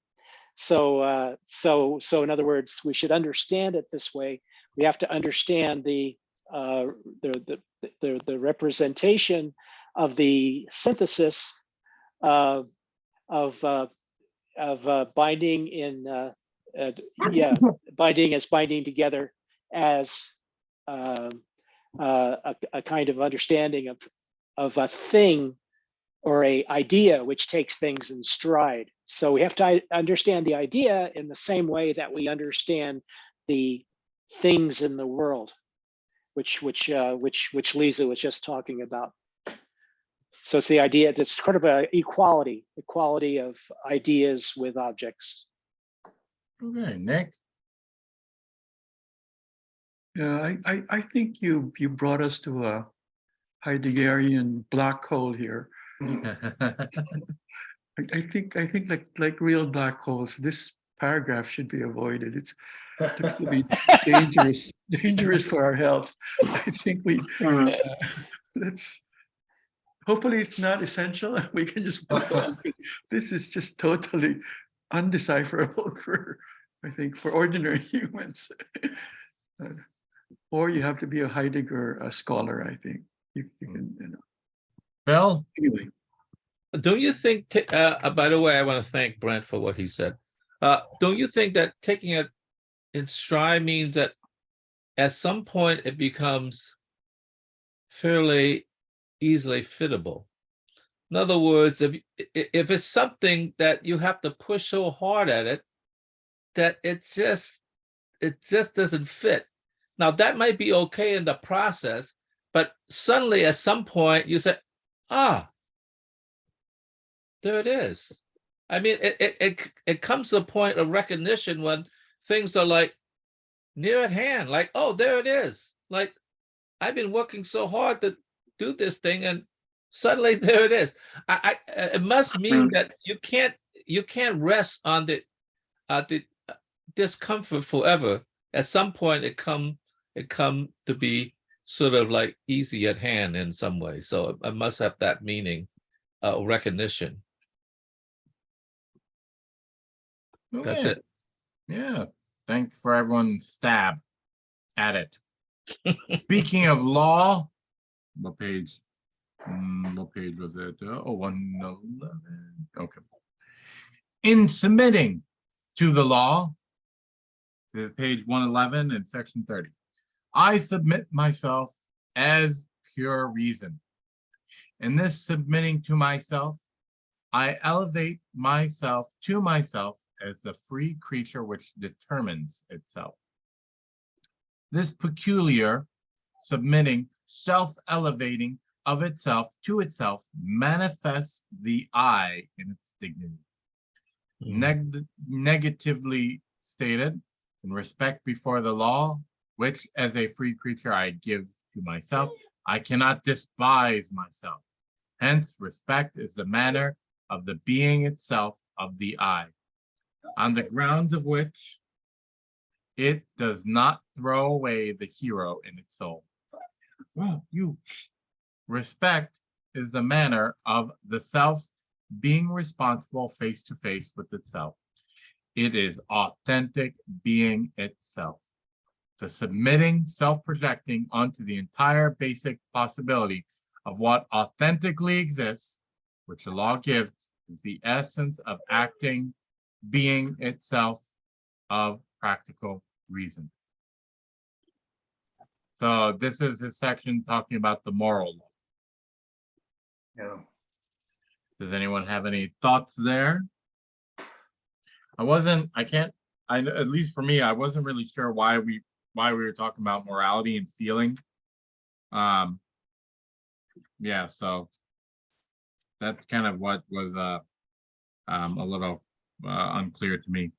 So in other words, we should understand it this way. We have to understand the representation of the synthesis of binding in binding as binding together as a kind of understanding of a thing or a idea which takes things in stride. So we have to understand the idea in the same way that we understand the things in the world, which Lisa was just talking about. So it's the idea, it's kind of an equality of ideas with objects. Okay, Nick. Yeah, I think you brought us to a Heideggerian black hole here. I think like real black holes, this paragraph should be avoided. It looks to be dangerous for our health. I think let's. Hopefully, it's not essential. We can just move on. This is just totally undecipherable for, I think, for ordinary humans. Or you have to be a Heidegger scholar. I think you can, Bill? Anyway. Don't you think, by the way, I want to thank Brent for what he said. Don't you think that taking it in stride means that at some point it becomes fairly easily fittable? In other words, if it's something that you have to push so hard at it that it just doesn't fit. Now that might be okay in the process, but suddenly at some point you say, ah, there it is. I mean, it comes to a point of recognition when things are like near at hand, like, oh, there it is. Like, I've been working so hard to do this thing, and suddenly there it is. It must mean that you can't rest on the discomfort forever. At some point, it come to be sort of like easy at hand in some way. So it must have that meaning, recognition. That's Okay. it. Yeah. Thanks for everyone's stab at it. Speaking of law, what page? What page was it? Oh, 111. Okay. In submitting to the law, this is page 111 and section 30. I submit myself as pure reason. In this submitting to myself, I elevate myself to myself as the free creature which determines itself. This peculiar submitting, self-elevating of itself to itself manifests the I in its dignity. Negatively stated, in respect before the law, which as a free creature I give to myself, I cannot despise myself. Hence, respect is the manner of the being itself of the I, on the grounds of which it does not throw away the hero in its soul. Oh, you. Respect is the manner of the self's being responsible face to face with itself. It is authentic being itself. The submitting, self-projecting onto the entire basic possibility of what authentically exists, which the law gives, is the essence of acting, being itself of practical reason. So this is a section talking about the moral law. Yeah. Does anyone have any thoughts there? At least for me, I wasn't really sure why we were talking about morality and feeling. Yeah, so that's kind of what was a little unclear to me.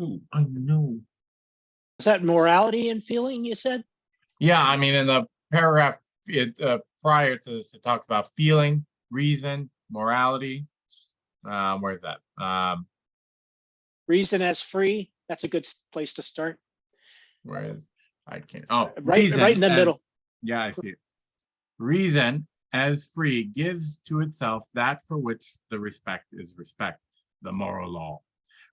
Oh, I know. Is that morality and feeling, you said? Yeah, I mean, in the paragraph prior to this, it talks about feeling, reason, morality. Where's that? Reason as free. That's a good place to start. Where is I can't. Oh, Right in the middle. Yeah, I see it. Reason as free gives to itself that for which the respect is respect. the moral law.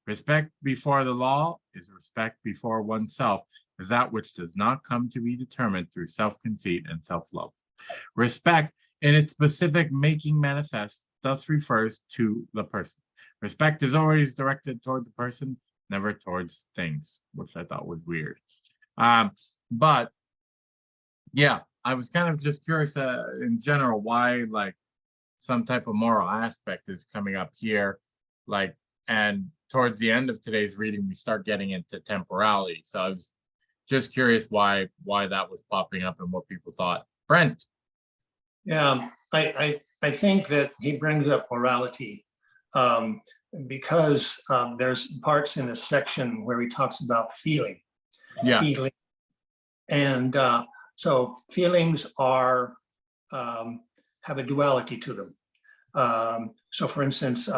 Respect before the law is respect before oneself, is that which does not come to be determined through self-conceit and self-love. Respect in its specific making manifest thus refers to the person. Respect is always directed toward the person, never towards things, which I thought was weird. But yeah, I was kind of just curious in general why like some type of moral aspect is coming up here, like, and towards the end of today's reading, we start getting into temporality. So I was just curious why that was popping up and what people thought. Brent. Yeah, I think that he brings up morality because there's parts in this section where he talks about feeling. Yeah. Feeling. And so feelings are have a duality to them. So for instance,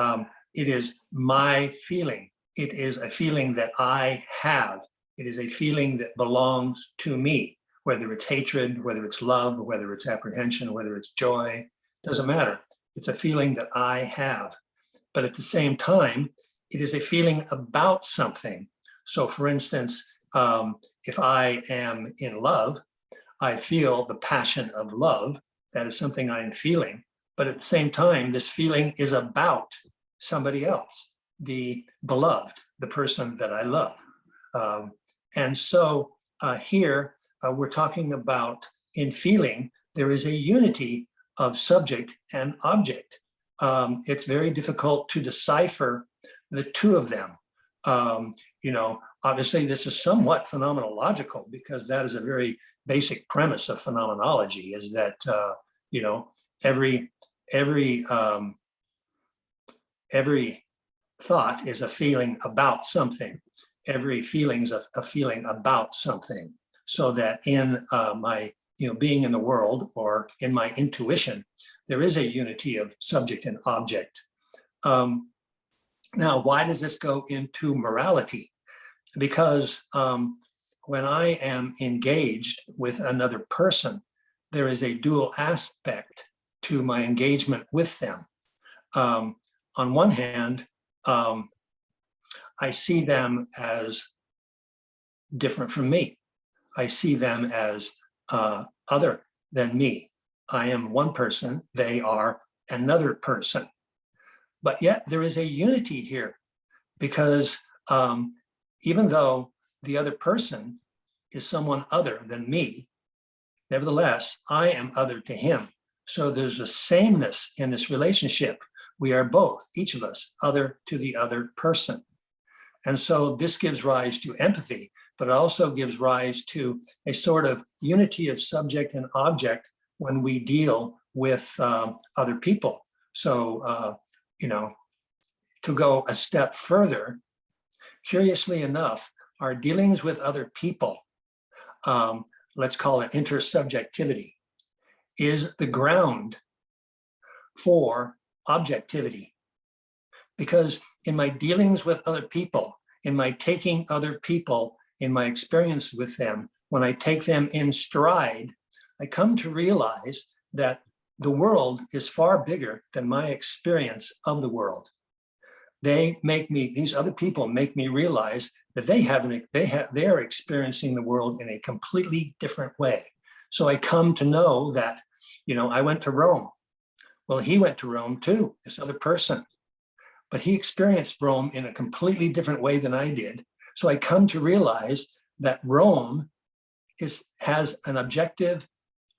it is my feeling. It is a feeling that I have. It is a feeling that belongs to me, whether it's hatred, whether it's love, whether it's apprehension, whether it's joy, doesn't matter. It's a feeling that I have. But at the same time, it is a feeling about something. So for instance, if I am in love, I feel the passion of love. That is something I'm feeling. But at the same time, this feeling is about somebody else, the beloved, the person that I love. And so here we're talking about in feeling, there is a unity of subject and object. It's very difficult to decipher the two of them. You know, obviously this is somewhat phenomenological because that is a very basic premise of phenomenology, is that, you know, every thought is a feeling about something. Every feeling is a feeling about something. So that in my, you know, being in the world or in my intuition, there is a unity of subject and object. Now, why does this go into morality? Because when I am engaged with another person, there is a dual aspect to my engagement with them. On one hand, I see them as different from me. I see them as other than me. I am one person, they are another person. But yet there is a unity here because even though the other person is someone other than me, nevertheless, I am other to him. So there's a sameness in this relationship. We are both, each of us, other to the other person. And so this gives rise to empathy, but it also gives rise to a sort of unity of subject and object when we deal with other people. So, you know, to go a step further, curiously enough, our dealings with other people, let's call it intersubjectivity, is the ground for objectivity. Because in my dealings with other people, in my taking other people, in my experience with them, when I take them in stride, I come to realize that the world is far bigger than my experience of the world. They make me, these other people make me realize that they are experiencing the world in a completely different way. So I come to know that, you know, I went to Rome. Well, he went to Rome too, this other person, but he experienced Rome in a completely different way than I did. So I come to realize that Rome has an objective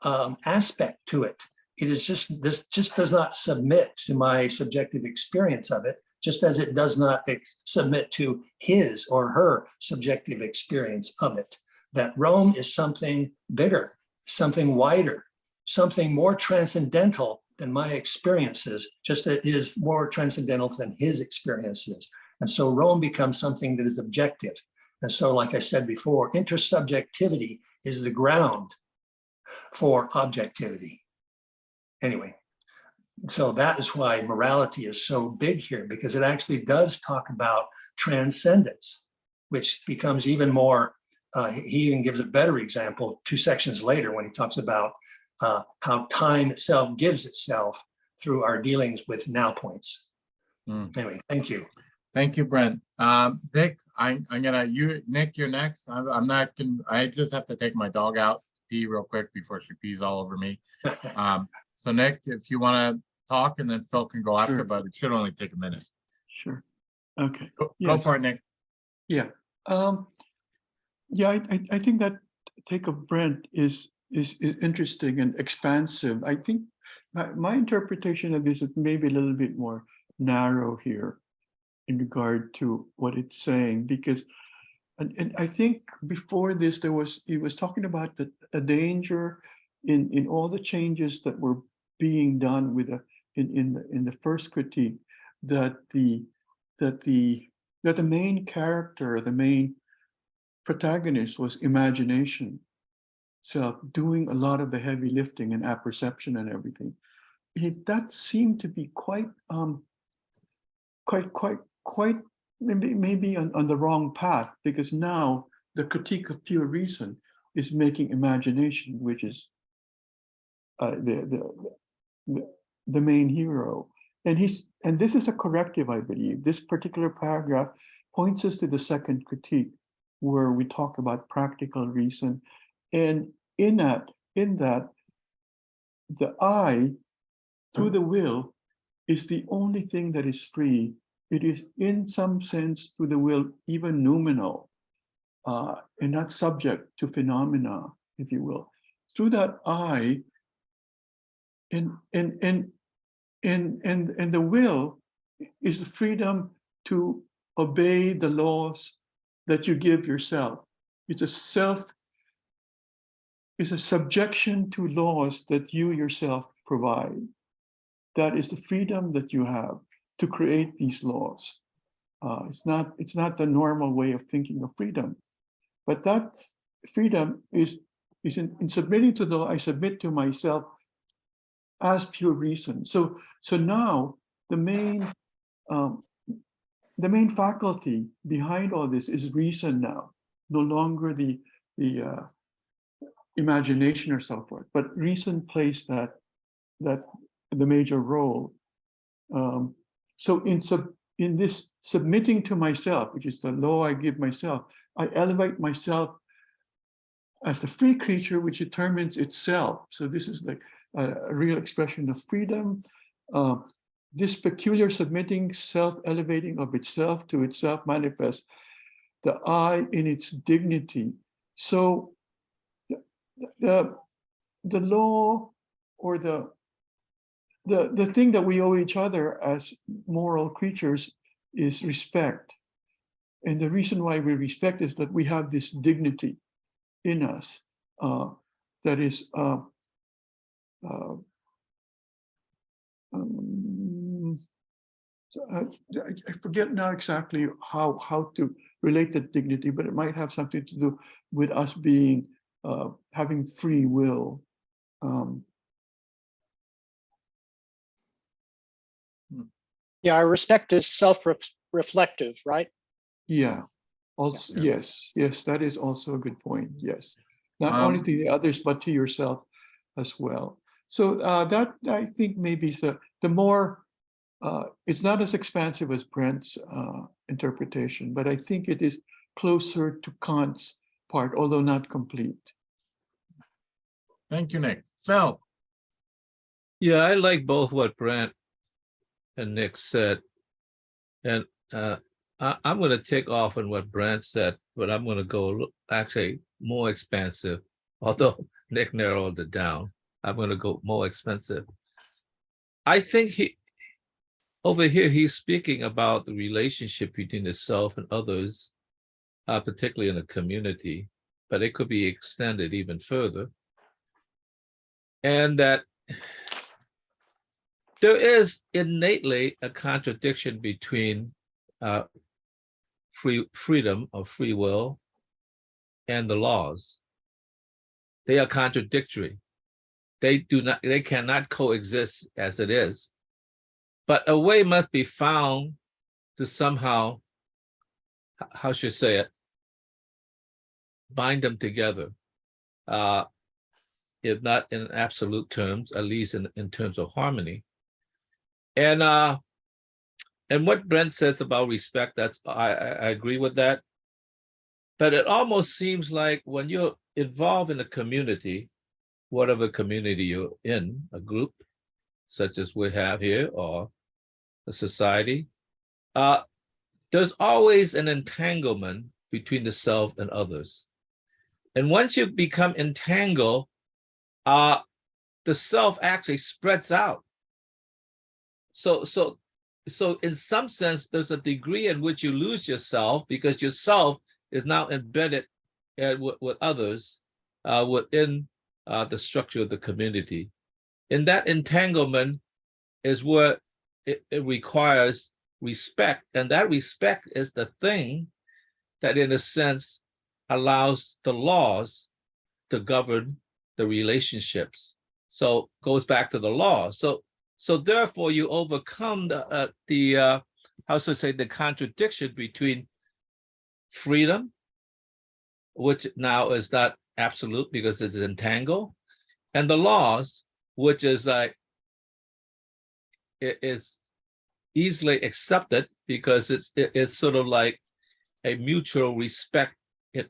aspect to it. It is just, this just does not submit to my subjective experience of it, just as it does not submit to his or her subjective experience of it. That Rome is something bigger, something wider, something more transcendental than my experiences, just that it is more transcendental than his experiences. And so Rome becomes something that is objective. And so, like I said before, intersubjectivity is the ground for objectivity. Anyway, so that is why morality is so big here, because it actually does talk about transcendence, which becomes even more, he even gives a better example 2 sections later when he talks about how time itself gives itself through our dealings with now points. Anyway, thank you. Thank you, Brent. Nick, Nick, you're next. I'm not gonna, I just have to take my dog out, pee real quick before she pees all over me. So Nick, if you want to talk, and then Phil can go after, Sure. but it should only take a minute. Sure. Okay. Go Yes. for it, Nick. Yeah. Yeah, I think that take of Brent is interesting and expansive. I think my interpretation of this is maybe a little bit more narrow here in regard to what it's saying, because and I think before this he was talking about a danger in all the changes that were being done with in the first critique, that the main character, the main protagonist was imagination, so doing a lot of the heavy lifting and apperception and everything. That seemed to be quite maybe on the wrong path, because now the critique of pure reason is making imagination, which is the main hero. And this is a corrective, I believe. This particular paragraph points us to the second critique, where we talk about practical reason. And in that, the I, through the will, is the only thing that is free. It is, in some sense, through the will, even noumenal, and not subject to phenomena, if you will. Through that I, and the will is the freedom to obey the laws that you give yourself. It's a subjection to laws that you yourself provide. That is the freedom that you have to create these laws. It's not the normal way of thinking of freedom, but that freedom is in submitting to the law. I submit to myself as pure reason. So now the main faculty behind all this is reason now, no longer the imagination or so forth, but reason plays that the major role. So in this submitting to myself, which is the law I give myself, I elevate myself as the free creature which determines itself. So this is like a real expression of freedom. This peculiar submitting, self-elevating of itself to itself manifests the I in its dignity. So the law, or the thing that we owe each other as moral creatures, is respect. And the reason why we respect is that we have this dignity in us that is I forget now exactly how to relate that dignity, but it might have something to do with us being having free will. Yeah, our respect is self-reflective, right? Yeah. Also, Yeah. yes, that is also a good point. Yes, not only to the others, but to yourself as well. So that, I think, maybe is the more. It's not as expansive as Brent's interpretation, but I think it is closer to Kant's part, although not complete. Thank you, Nick. Phil. Yeah, I like both what Brent and Nick said. And I'm going to take off on what Brent said, but I'm going to go actually more expansive. Although Nick narrowed it down, I'm going to go more expansive. I think over here, he's speaking about the relationship between the self and others, particularly in the community, but it could be extended even further. And that there is innately a contradiction between freedom or free will and the laws. They are contradictory. They cannot coexist as it is. But a way must be found to somehow, how should I say it, bind them together. If not in absolute terms, at least in terms of harmony. And And what Brent says about respect, I agree with that. But it almost seems like when you're involved in a community, whatever community you're in, a group such as we have here or a society, there's always an entanglement between the self and others. And once you become entangled, the self actually spreads out. So in some sense, there's a degree in which you lose yourself because yourself is now embedded with others within the structure of the community. In that entanglement is where it requires respect. And that respect is the thing that, in a sense, allows the laws to govern the relationships. So goes back to the law. So therefore, you overcome the how should I say, the contradiction between freedom, which now is not absolute because it's entangled, and the laws, which is like it is easily accepted because it's sort of like a mutual respect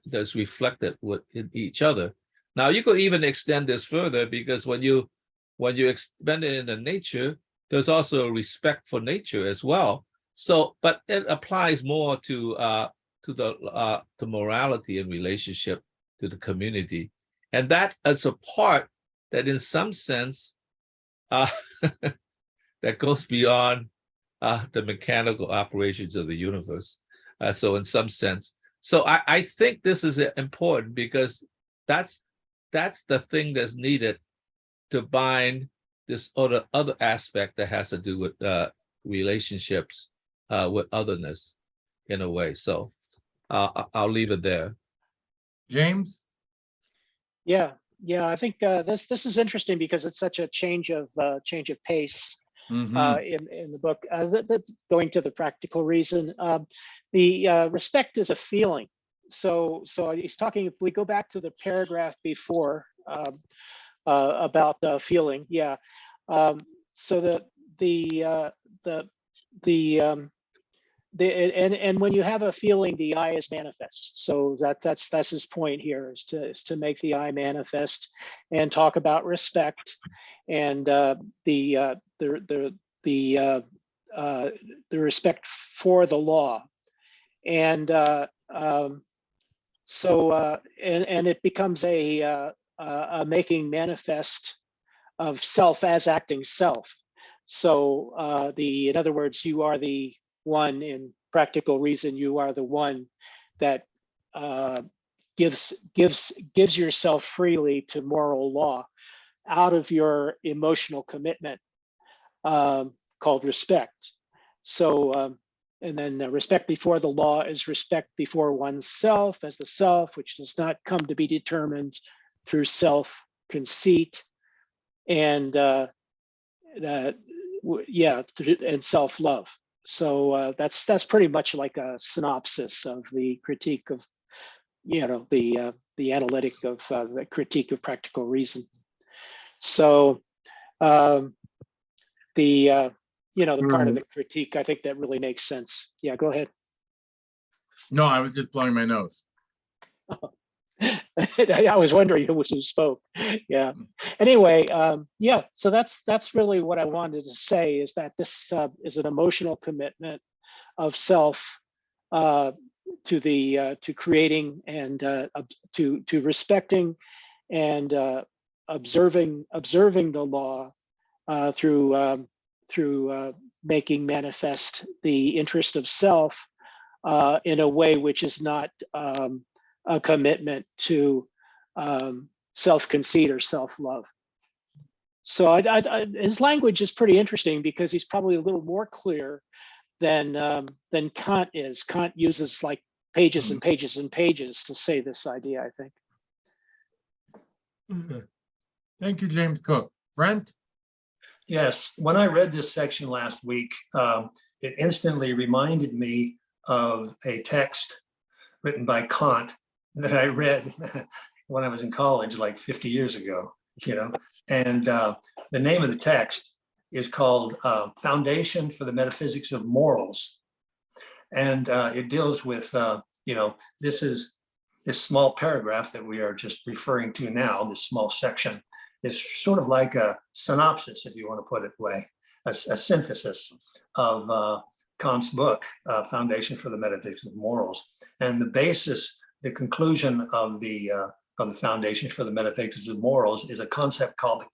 that's reflected in each other. Now you could even extend this further because when you expand it into nature, there's also a respect for nature as well. So, but it applies more to morality and relationship to the community, and that is a part that, in some sense, that goes beyond the mechanical operations of the universe. So, in some sense, so I think this is important because that's the thing that's needed to bind this other aspect that has to do with relationships with otherness in a way. So I'll leave it there. James? Yeah, I think this is interesting because it's such a change of pace Mhm. in the book. That's going to the practical reason. The respect is a feeling. So he's talking. If we go back to the paragraph before about feeling, yeah. So and when you have a feeling, the I is manifest. So that's his point here, is to make the I manifest and talk about respect and the respect for the law. And and it becomes a making manifest of self as acting self. So in other words, you are the one. In practical reason, you are the one that gives yourself freely to moral law out of your emotional commitment, called respect. So and then respect before the law is respect before oneself as the self, which does not come to be determined through self-conceit and and self-love. So that's pretty much like a synopsis of the critique of, the analytic of the critique of practical reason. So the part of the critique, I think that really makes sense. Yeah, go ahead. No, I was just blowing my nose. I was wondering who spoke. Yeah. Anyway, so that's really what I wanted to say, is that this is an emotional commitment of self to creating and to respecting and observing the law through making manifest the interest of self in a way which is not a commitment to self-conceit or self-love. So his language is pretty interesting because he's probably a little more clear than Kant is. Kant uses like pages and pages and pages to say this idea, I think. Thank you, James Cook. Brent? Yes, when I read this section last week, it instantly reminded me of a text written by Kant that I read when I was in college, like 50 years ago, and the name of the text is called Foundation for the Metaphysics of Morals. And it deals with, this small paragraph that we are just referring to now, this small section, is sort of like a synopsis, if you want to put it away, a synthesis of Kant's book, Foundation for the Metaphysics of Morals. And the basis, the conclusion of the Foundation for the Metaphysics of Morals is a concept called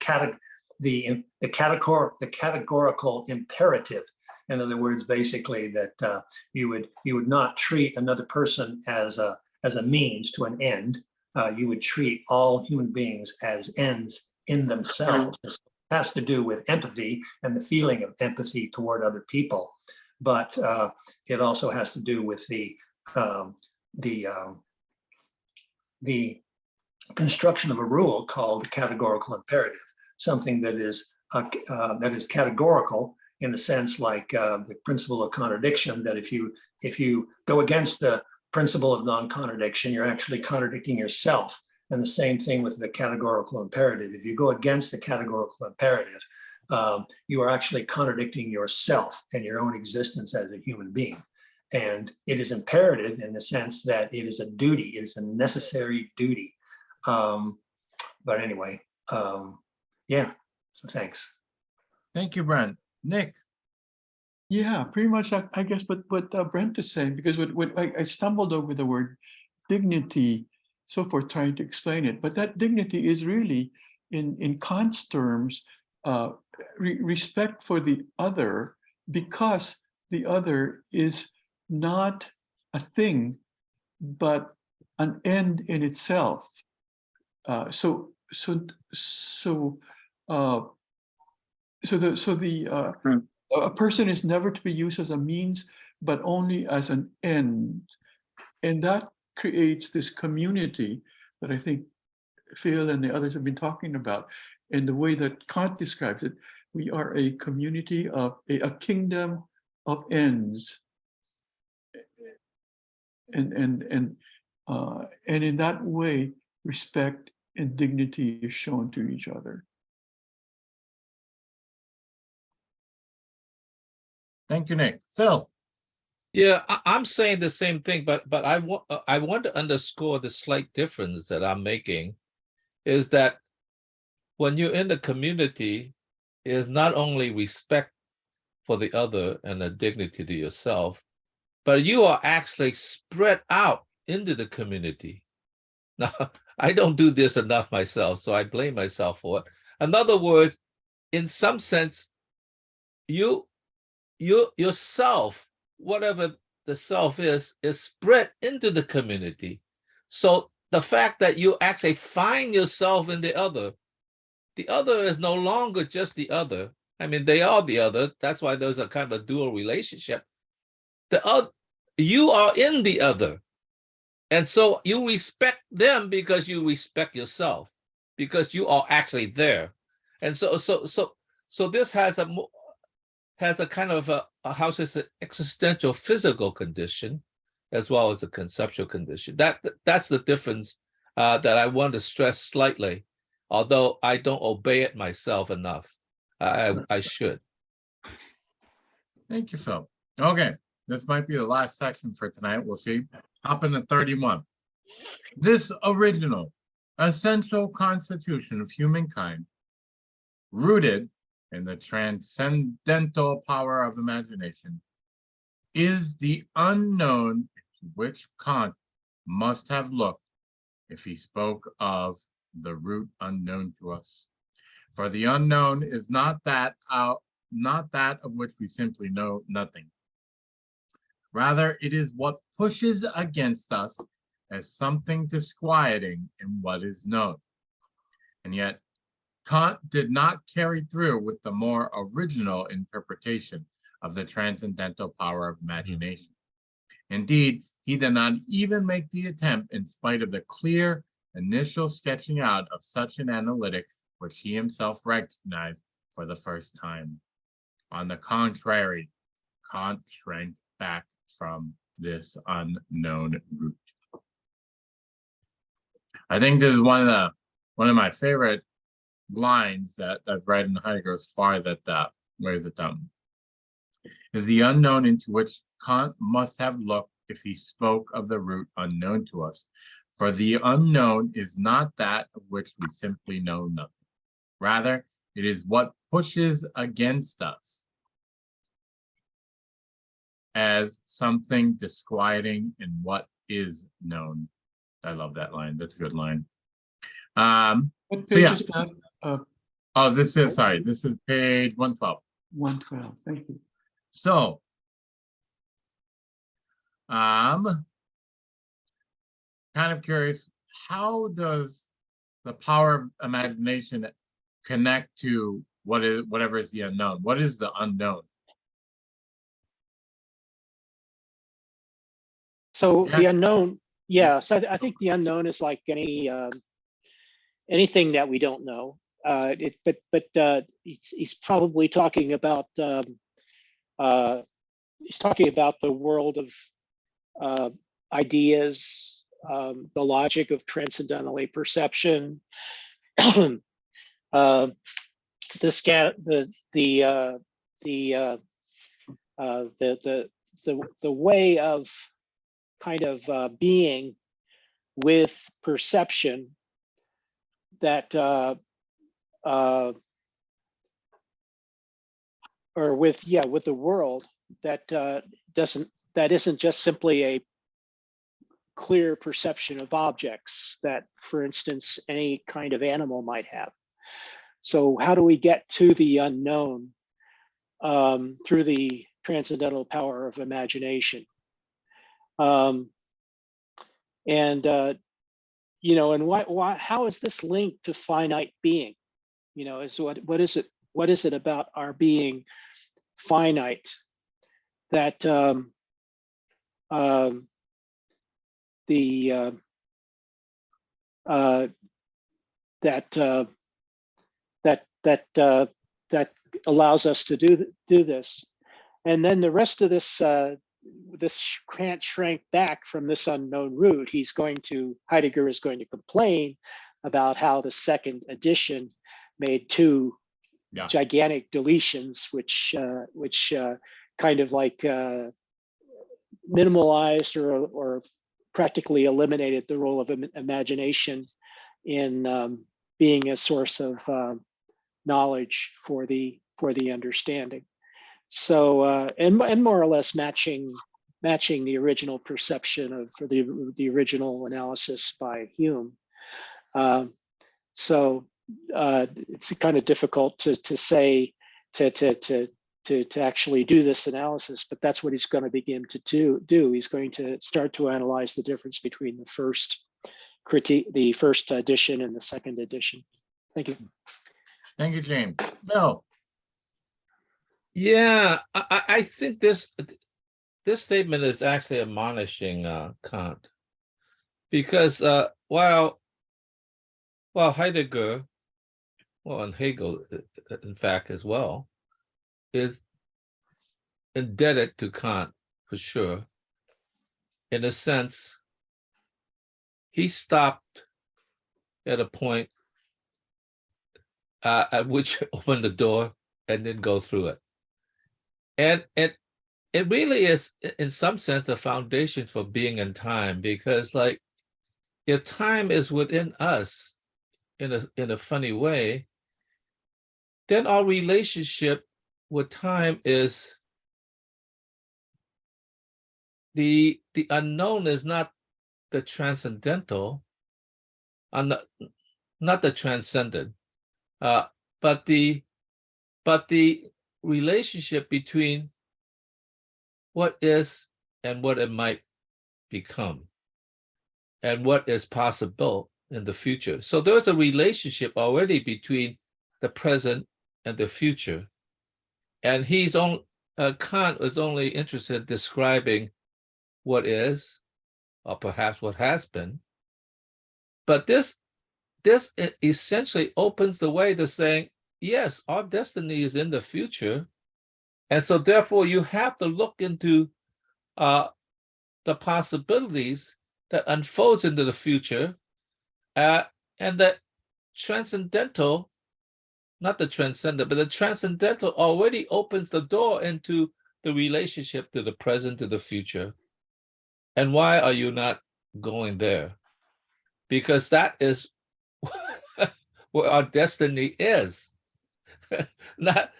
the categorical imperative. In other words, basically that you would not treat another person as a means to an end. You would treat all human beings as ends in themselves. It has to do with empathy and the feeling of empathy toward other people, but it also has to do with the construction of a rule called the categorical imperative, something that is categorical in the sense like the principle of contradiction, that if you go against the principle of non-contradiction, you're actually contradicting yourself. And the same thing with the categorical imperative. If you go against the categorical imperative, you are actually contradicting yourself and your own existence as a human being. And it is imperative in the sense that it is a duty, it is a necessary duty. But anyway, yeah, so thanks. Thank you, Brent. Nick. Yeah, pretty much, I guess what Brent is saying, because what I stumbled over the word dignity, so forth, trying to explain it. But that dignity is really, in Kant's terms, respect for the other, because the other is not a thing, but an end in itself. A person is never to be used as a means, but only as an end. And that creates this community that I think Phil and the others have been talking about. And the way that Kant describes it, we are a community of a kingdom of ends. And in that way, respect and dignity is shown to each other. Thank you, Nick. Phil. Yeah, I'm saying the same thing, but I want to underscore the slight difference that I'm making, is that when you're in the community, is not only respect for the other and a dignity to yourself, but you are actually spread out into the community. Now, I don't do this enough myself, so I blame myself for it. In other words, in some sense, yourself, whatever the self is spread into the community. So the fact that you actually find yourself in the other is no longer just the other. I mean, they are the other. That's why there's a kind of a dual relationship. You are in the other. And so you respect them because you respect yourself, because you are actually there. And so this has a kind of a existential physical condition as well as a conceptual condition. That's the difference that I want to stress slightly, although I don't obey it myself enough. I should. Thank you, Phil. Okay, this might be the last section for tonight. We'll see. Hop into 31. This original, essential constitution of humankind, rooted in the transcendental power of imagination, is the unknown to which Kant must have looked if he spoke of the root unknown to us. For the unknown is not that of which we simply know nothing. Rather, it is what pushes against us as something disquieting in what is known. And yet, Kant did not carry through with the more original interpretation of the transcendental power of imagination. Indeed, he did not even make the attempt in spite of the clear initial sketching out of such an analytic, which he himself recognized for the first time. On the contrary, Kant shrank back from this unknown root. I think this is one of my favorite lines that I've read in Heidegger's far, that where is it down? Is the unknown into which Kant must have looked if he spoke of the root unknown to us. For the unknown is not that of which we simply know nothing. Rather, it is what pushes against us as something disquieting in what is known. I love that line. That's a good line. What So page yeah. is that? Oh, this is, sorry, this is page 112. 112, thank you. So, kind of curious, how does the power of imagination connect to whatever is the unknown? What is the unknown? So Yeah. the unknown, yeah. So I think the unknown is like anything that we don't know. He's probably talking about he's talking about the world of ideas, the logic of transcendentally perception, the way of kind of being with perception that or with the world that isn't just simply a clear perception of objects that, for instance, any kind of animal might have. So how do we get to the unknown through the transcendental power of imagination? You know, and why how is this linked to finite being? You know, is what is it about our being finite that that allows us to do this? And then the rest of this this can't shrink back from this unknown root. Heidegger is going to complain about how the second edition made two gigantic deletions, which kind of like minimalized or practically eliminated the role of imagination in being a source of knowledge for the understanding. So and more or less matching the original perception of the original analysis by Hume. So it's kind of difficult to say to actually do this analysis, but that's what he's going to begin to do. He's going to start to analyze the difference between the first edition and the second edition. Thank you. Thank you, James. Phil. Yeah, I think this statement is actually admonishing Kant, because while Heidegger, and Hegel, in fact, as well, is indebted to Kant for sure, in a sense, he stopped at a point at which opened the door and didn't go through it. And it really is, in some sense, a foundation for being in time, because like, if time is within us in a funny way, then our relationship with time is the unknown is not the transcendental, not the transcendent, but the relationship between what is and what it might become, and what is possible in the future. So there's a relationship already between the present and the future. And Kant was only interested in describing what is, or perhaps what has been. But this essentially opens the way to saying, yes, our destiny is in the future. And so therefore you have to look into the possibilities that unfolds into the future, and that transcendental not the transcendent, but the transcendental already opens the door into the relationship to the present, to the future. And why are you not going there? Because that is where our destiny is. Not,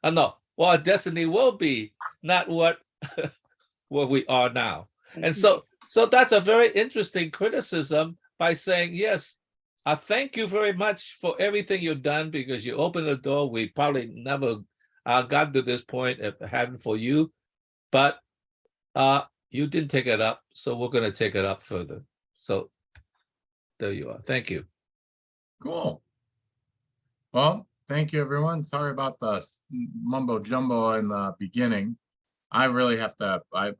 no, well, our destiny will be, not what where we are now. And so that's a very interesting criticism by saying, yes, I thank you very much for everything you've done, because you opened the door. We probably never got to this point if it hadn't for you, but you didn't take it up, so we're going to take it up further. So there you are. Thank you. Cool. Well, thank you, everyone. Sorry about the mumbo jumbo in the beginning. I really have to,